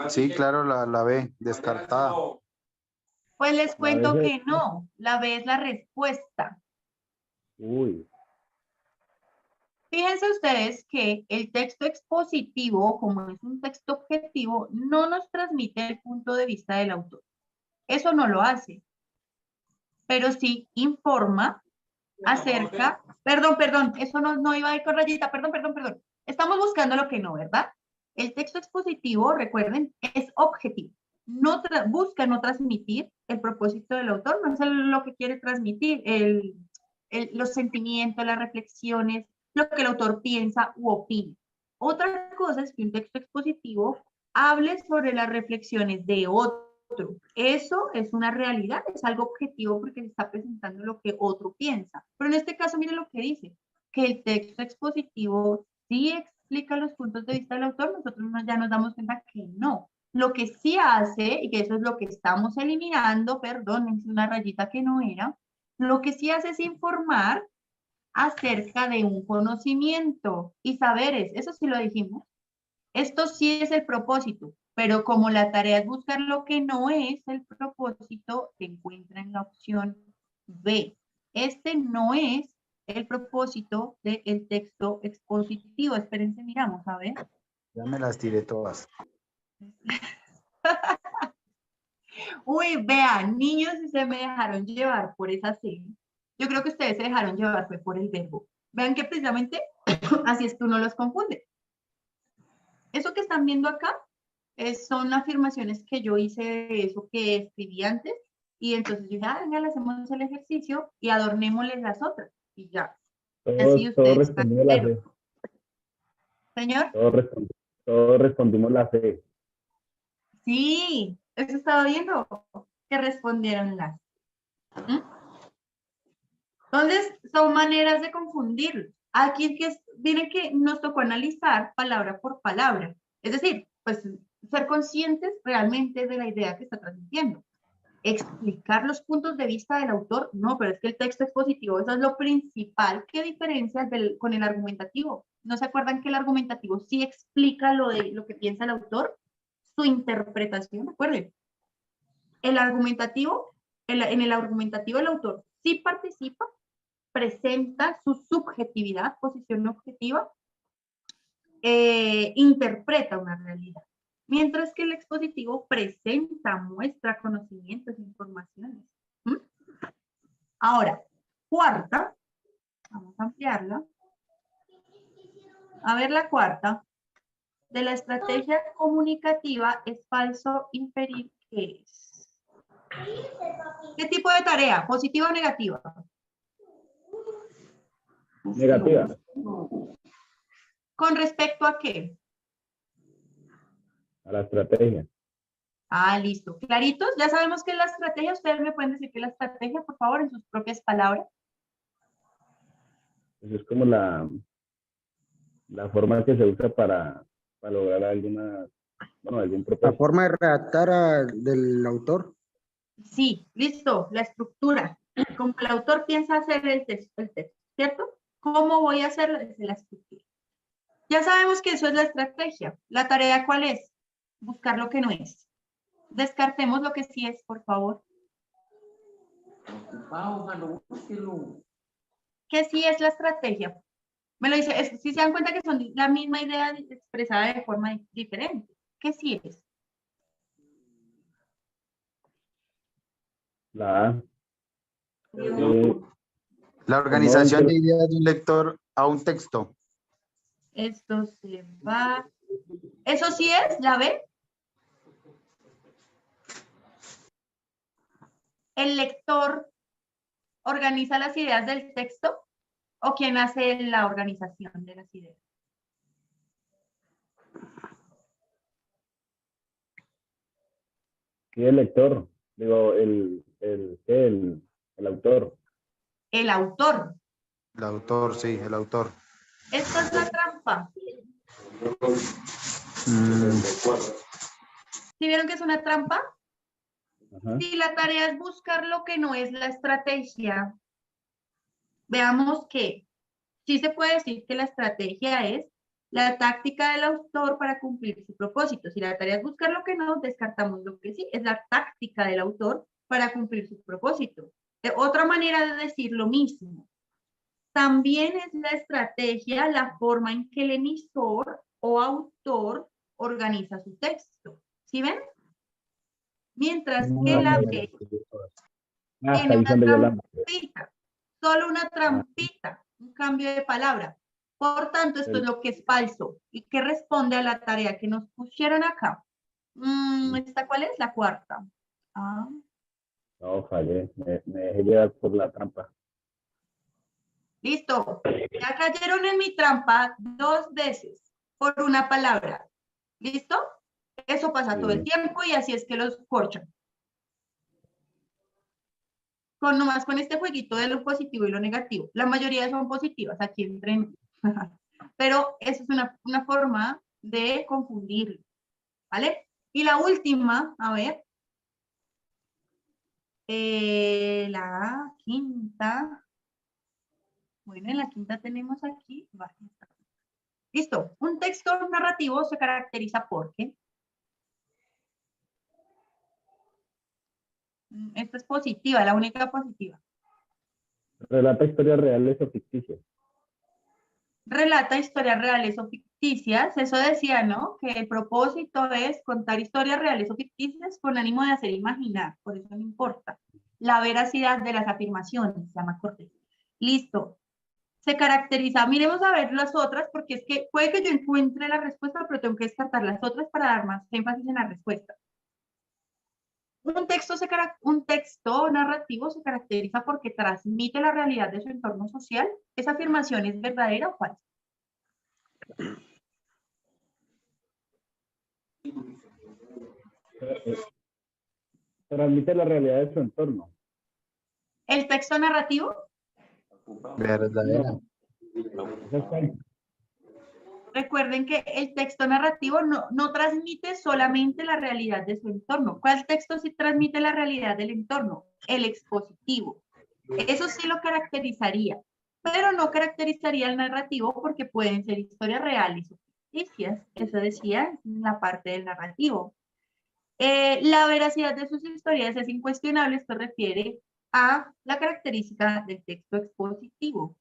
Sí, claro, la B, descartada. Pues les cuento B que no. La B es la respuesta. Uy. Fíjense ustedes que el texto expositivo, como es un texto objetivo, no nos transmite el punto de vista del autor. Eso no lo hace. Pero sí informa acerca... Perdón, eso no iba a ir con rayita. Perdón. Estamos buscando lo que no, ¿verdad? El texto expositivo, recuerden, es objetivo. Busca no transmitir el propósito del autor, no es lo que quiere transmitir, los sentimientos, las reflexiones, lo que el autor piensa u opina. Otra cosa es que un texto expositivo hable sobre las reflexiones de otro. Eso es una realidad, es algo objetivo porque se está presentando lo que otro piensa. Pero en este caso, miren lo que dice, que el texto expositivo sí explica los puntos de vista del autor, nosotros ya nos damos cuenta que no. Lo que sí hace, y que eso es lo que estamos eliminando, perdón, es una rayita que no era, lo que sí hace es informar acerca de un conocimiento y saberes, eso sí lo dijimos. Esto sí es el propósito, pero como la tarea es buscar lo que no es el propósito, se encuentra en la opción B. Este no es el propósito del texto expositivo. Espérense, miramos, a ver. Ya me las tiré todas. Uy, vean, niños, si se me dejaron llevar por esa C, yo creo que ustedes se dejaron llevar fue por el verbo. Vean que precisamente así es que uno los confunde. Eso que están viendo acá son afirmaciones que yo hice de eso que escribí antes, y entonces yo dije, venga, le hacemos el ejercicio y adornémosles las otras, y ya. Así Todos ustedes respondimos la C. Señor. Todos respondimos la C. Sí, eso estaba viendo, que respondieron las. Entonces, son maneras de confundirlos. Aquí es que miren que nos tocó analizar palabra por palabra. Es decir, pues ser conscientes realmente de la idea que está transmitiendo. Explicar los puntos de vista del autor, no, pero es que el texto expositivo, eso es lo principal que diferencia con el argumentativo. ¿No se acuerdan que el argumentativo sí explica lo que piensa el autor? Su interpretación, recuerden. En el argumentativo el autor sí participa, presenta su subjetividad, posición objetiva, interpreta una realidad. Mientras que el expositivo presenta, muestra conocimientos, informaciones. Ahora, cuarta, vamos a ampliarla. A ver la cuarta. De la estrategia comunicativa es falso inferir ¿qué es? ¿Qué tipo de tarea? ¿Positiva o negativa? Negativa. ¿Con respecto a qué? A la estrategia. Ah, listo. ¿Claritos? Ya sabemos qué es la estrategia. Ustedes me pueden decir qué es la estrategia, por favor, en sus propias palabras. Eso es como la forma que se usa para lograr algún propósito. La forma de redactar del autor. Sí, listo. La estructura. Como el autor piensa hacer el texto, ¿cierto? ¿Cómo voy a hacerlo? Desde la estructura. Ya sabemos que eso es la estrategia. ¿La tarea cuál es? Buscar lo que no es. Descartemos lo que sí es, por favor. ¿Qué sí es la estrategia? Me lo dice, si se dan cuenta que son la misma idea expresada de forma diferente. ¿Qué sí es? La A. La organización de ideas de un lector a un texto. Esto se va. ¿Eso sí es la B? ¿El lector organiza las ideas del texto? ¿O quién hace la organización de las ideas? Sí, el lector. Digo, el autor. El autor. El autor, sí, el autor. Esta es la trampa. ¿Sí vieron que es una trampa? Ajá. Si la tarea es buscar lo que no es la estrategia, veamos que sí se puede decir que la estrategia es la táctica del autor para cumplir su propósito. Si la tarea es buscar lo que no, descartamos lo que sí, es la táctica del autor para cumplir su propósito. Otra manera de decir lo mismo. También es la estrategia la forma en que el emisor o autor organiza su texto. ¿Sí ven? Mientras que la B tiene una trampita, solo una trampita, un cambio de palabra. Por tanto, esto es lo que es falso y que responde a la tarea que nos pusieron acá. ¿Esta cuál es? La cuarta. Ah, No, fallé. Me dejé llevar por la trampa. listo. Ya cayeron en mi trampa 2 veces por una palabra. ¿Listo? Eso pasa todo el Sí. tiempo y así es que los corchan. Nomás con este jueguito de lo positivo y lo negativo. La mayoría son positivas aquí entre. Pero eso es una forma de confundirlo. ¿Vale? Y la última, a ver. La quinta. Bueno, en la quinta tenemos aquí. Listo. Un texto narrativo se caracteriza por ¿qué? Esta es positiva, la única positiva. Relata historias reales o ficticias. Relata historias reales o ficticias. Eso decía, ¿no? Que el propósito es contar historias reales o ficticias con ánimo de hacer imaginar. Por eso no importa. La veracidad de las afirmaciones, se llama cortés. Listo. Se caracteriza, miremos a ver las otras, porque es que puede que yo encuentre la respuesta, pero tengo que descartar las otras para dar más énfasis en la respuesta. Un texto narrativo se caracteriza porque transmite la realidad de su entorno social. ¿Esa afirmación es verdadera o falsa? Transmite la realidad de su entorno. ¿El texto narrativo? Verdadera. No. Esa es falsa. Recuerden que el texto narrativo no transmite solamente la realidad de su entorno. ¿Cuál texto sí transmite la realidad del entorno? El expositivo. Eso sí lo caracterizaría, pero no caracterizaría el narrativo porque pueden ser historias reales o ficticias. Eso decía en la parte del narrativo. La veracidad de sus historias es incuestionable. Esto refiere a la característica del texto expositivo.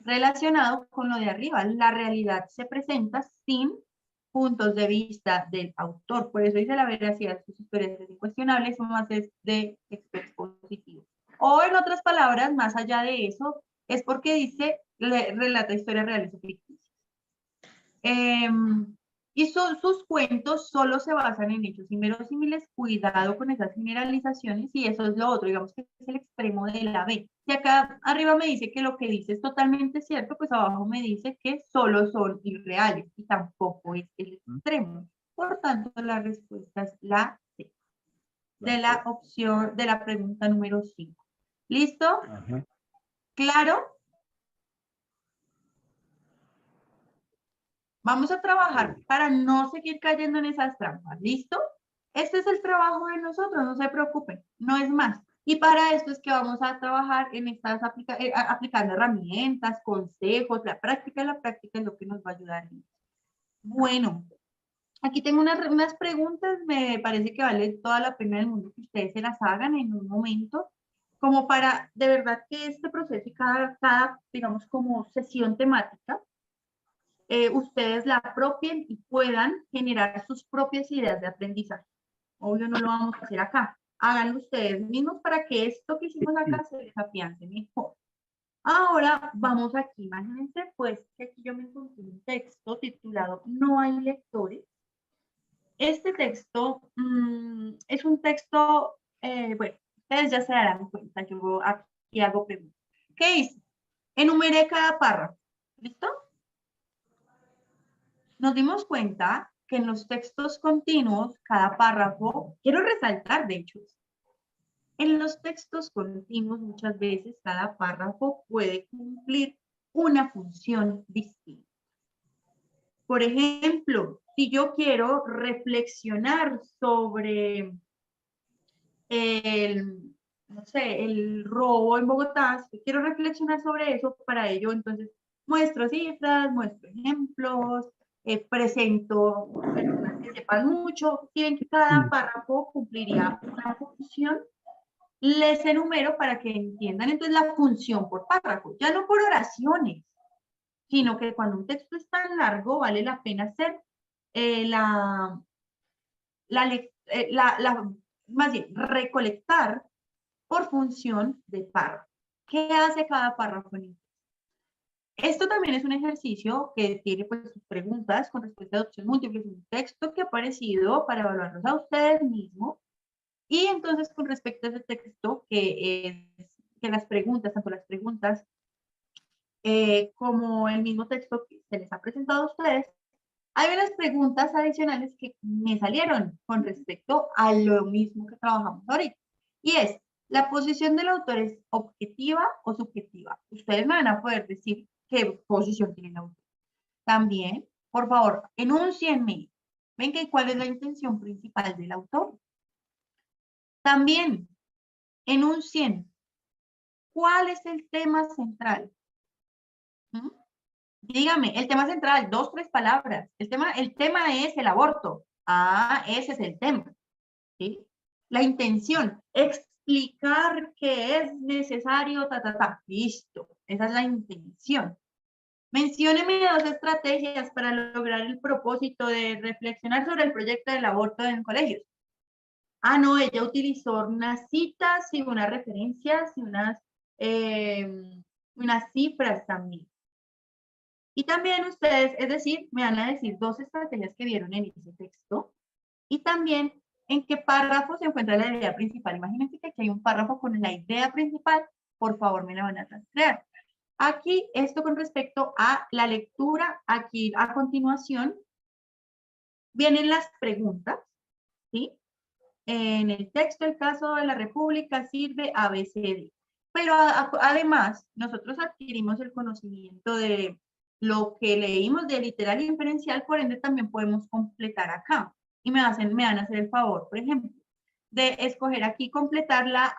Relacionado con lo de arriba, la realidad se presenta sin puntos de vista del autor. Por eso dice la veracidad de sus historias es incuestionable, eso más es de texto expositivo. O en otras palabras, más allá de eso, es porque dice, relata historias reales o ficticias. Y sus cuentos solo se basan en hechos inverosímiles. Cuidado con esas generalizaciones, y eso es lo otro, digamos que es el extremo de la B. Si acá arriba me dice que lo que dice es totalmente cierto, pues abajo me dice que solo son irreales, y tampoco es el extremo. Por tanto, la respuesta es la C, de la opción, de la pregunta número 5. ¿Listo? Ajá. ¿Claro? Vamos a trabajar para no seguir cayendo en esas trampas, ¿listo? Este es el trabajo de nosotros, no se preocupen, no es más. Y para esto es que vamos a trabajar en estas aplicando herramientas, consejos, la práctica es lo que nos va a ayudar. Bueno, aquí tengo unas preguntas, me parece que vale toda la pena del mundo que ustedes se las hagan en un momento, como para de verdad que este proceso y cada digamos, como sesión temática, ustedes la apropien y puedan generar sus propias ideas de aprendizaje. Obvio no lo vamos a hacer acá. Háganlo ustedes mismos para que esto que hicimos acá se les afiance mejor. Ahora vamos aquí. Imagínense pues que aquí yo me encontré un texto titulado No hay lectores. Este texto es un texto, bueno, ustedes ya se darán cuenta, yo aquí hago preguntas. ¿Qué hice? Enumeré cada párrafo. ¿Listo? Nos dimos cuenta que en los textos continuos, cada párrafo, quiero resaltar de hecho, en los textos continuos muchas veces cada párrafo puede cumplir una función distinta. Por ejemplo, si yo quiero reflexionar sobre no sé, el robo en Bogotá, si quiero reflexionar sobre eso, para ello entonces muestro cifras, muestro ejemplos, presento personas que sepan mucho. Si ven que cada párrafo cumpliría una función, les enumero para que entiendan entonces la función por párrafo, ya no por oraciones, sino que cuando un texto es tan largo vale la pena hacer más bien, recolectar por función de párrafo. ¿Qué hace cada párrafo? Esto también es un ejercicio que tiene pues sus preguntas con respecto a opción múltiple, es un texto que ha aparecido para evaluarlos a ustedes mismos. Y entonces con respecto a ese texto, que las preguntas, tanto las preguntas como el mismo texto que se les ha presentado a ustedes, hay unas preguntas adicionales que me salieron con respecto a lo mismo que trabajamos ahorita. Y es, ¿la posición del autor es objetiva o subjetiva? Ustedes me van a poder decir qué posición tiene el autor. También, por favor, enúncienme. Ven que cuál es la intención principal del autor. También, enuncien cuál es el tema central. ¿Mm? Dígame, el tema central, 2, 3 palabras. El tema es el aborto. Ah, ese es el tema. ¿Sí? La intención, explicar que es necesario, Listo, esa es la intención. Mencióneme 2 estrategias para lograr el propósito de reflexionar sobre el proyecto del aborto en colegios. Ah, no, ella utilizó unas citas y unas referencias y unas cifras también. Y también ustedes, es decir, me van a decir 2 estrategias que vieron en ese texto y también en qué párrafo se encuentra la idea principal. Imagínense que aquí hay un párrafo con la idea principal, por favor me la van a rastrear. Aquí, esto con respecto a la lectura, aquí a continuación vienen las preguntas, ¿sí? En el texto, el caso de la República sirve ABCD. Pero además, nosotros adquirimos el conocimiento de lo que leímos de literal y inferencial, por ende también podemos completar acá. Y me van a hacer el favor, por ejemplo, de escoger aquí, completar la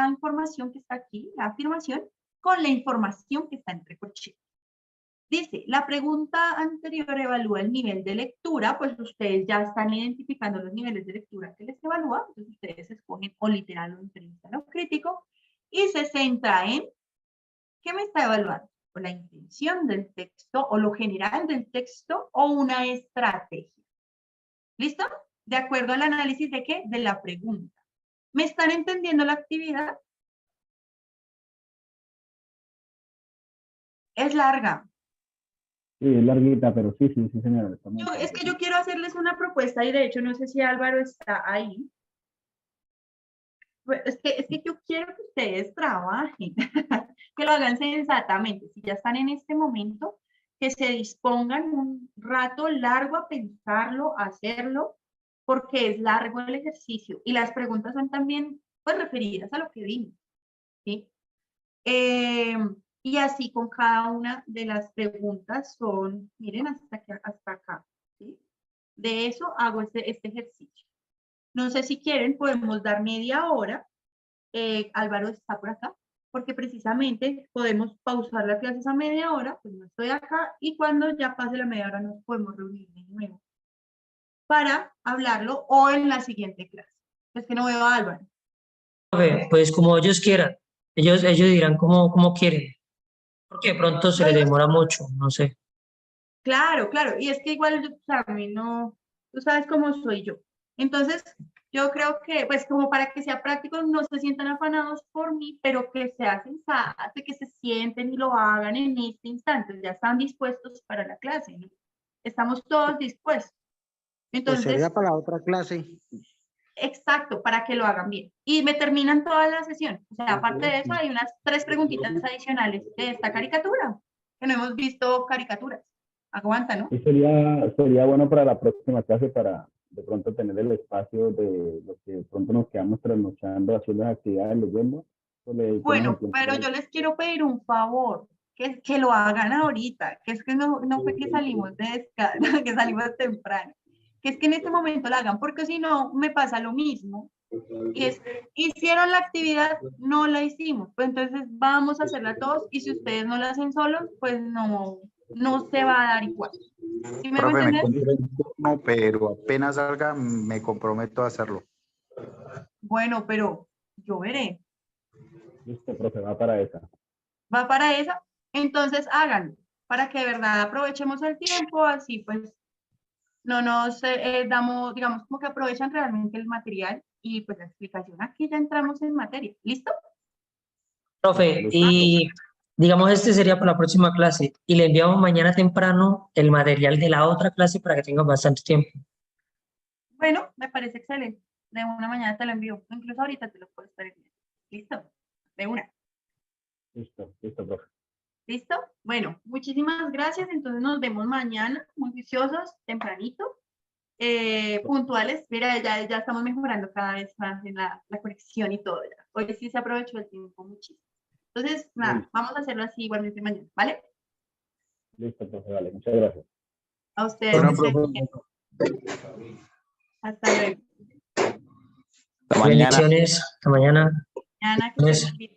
información que está aquí, la afirmación, con la información que está entre corchetes. Dice, la pregunta anterior evalúa el nivel de lectura, pues ustedes ya están identificando los niveles de lectura que les evalúa, entonces ustedes escogen o literal o inferencial o crítico, y se centra en, ¿qué me está evaluando? O la intención del texto, o lo general del texto, o una estrategia. ¿Listo? De acuerdo al análisis de qué? De la pregunta. ¿Me están entendiendo la actividad? Es larga. Sí, es larguita, pero sí, señora. Es que yo quiero hacerles una propuesta y de hecho no sé si Álvaro está ahí. Pues es que yo quiero que ustedes trabajen, que lo hagan sensatamente. Si ya están en este momento, que se dispongan un rato largo a pensarlo, a hacerlo, porque es largo el ejercicio. Y las preguntas son también pues, referidas a lo que vimos. ¿Sí? Y así con cada una de las preguntas son, miren, hasta acá. ¿Sí? De eso hago este ejercicio. No sé si quieren, podemos dar media hora. Álvaro está por acá, porque precisamente podemos pausar las clases a media hora, pues no estoy acá, y cuando ya pase la media hora nos podemos reunir de nuevo para hablarlo o en la siguiente clase. Es que no veo a Álvaro. Profe, pues como ellos quieran, ellos dirán cómo quieren, porque de pronto se les demora mucho, no sé. Claro, claro, y es que igual, o sea, a mí no, tú sabes cómo soy yo. Entonces, yo creo que, pues, como para que sea práctico, no se sientan afanados por mí, pero que sea sensato, que se sienten y lo hagan en este instante, ya están dispuestos para la clase, ¿no? Estamos todos dispuestos. Pues Entonces, sería para la otra clase. exacto, para que lo hagan bien. Y me terminan toda la sesión. O sea, aparte de eso, hay unas 3 preguntitas adicionales de esta caricatura, que no hemos visto caricaturas. Aguanta, ¿no? Y sería bueno para la próxima clase para de pronto tener el espacio de lo que de pronto nos quedamos trasnochando haciendo las actividades, leyendo. Pues Bueno, pero yo les quiero pedir un favor, que lo hagan ahorita, que es que no fue que salimos que salimos temprano, que es que en este momento la hagan, porque si no, me pasa lo mismo. Y es, hicieron la actividad, no la hicimos, pues entonces vamos a hacerla todos, y si ustedes no la hacen solos, pues no se va a dar igual. ¿Sí me hago Profe, me entender? compré un turno, pero apenas salga me comprometo a hacerlo. Bueno, pero yo veré. Listo, profe, va para esa. ¿Va para esa? Entonces háganlo, para que de verdad aprovechemos el tiempo, así pues no nos damos, digamos, como que aprovechan realmente el material y pues la explicación. Aquí ya entramos en materia. ¿Listo? Profe, Listo. y Digamos, este sería para la próxima clase y le enviamos mañana temprano el material de la otra clase para que tengan bastante tiempo. Bueno, me parece excelente. De una mañana te lo envío. Incluso ahorita te lo puedo estar enviando. ¿Listo? De una. Listo, profe. ¿Listo? Bueno, muchísimas gracias. Entonces nos vemos mañana, muy juiciosos, tempranito, puntuales. Mira, ya estamos mejorando cada vez más en la conexión y todo. Ya. Hoy sí se aprovechó el tiempo muchísimo. Entonces, nada, Listo. vamos a hacerlo así igualmente mañana, ¿vale? Listo, profe, vale, muchas gracias. A ustedes. Bueno, que estén profe. bien. Hasta luego. Hasta mañana. Bendiciones. Hasta mañana. Mañana que estén bien.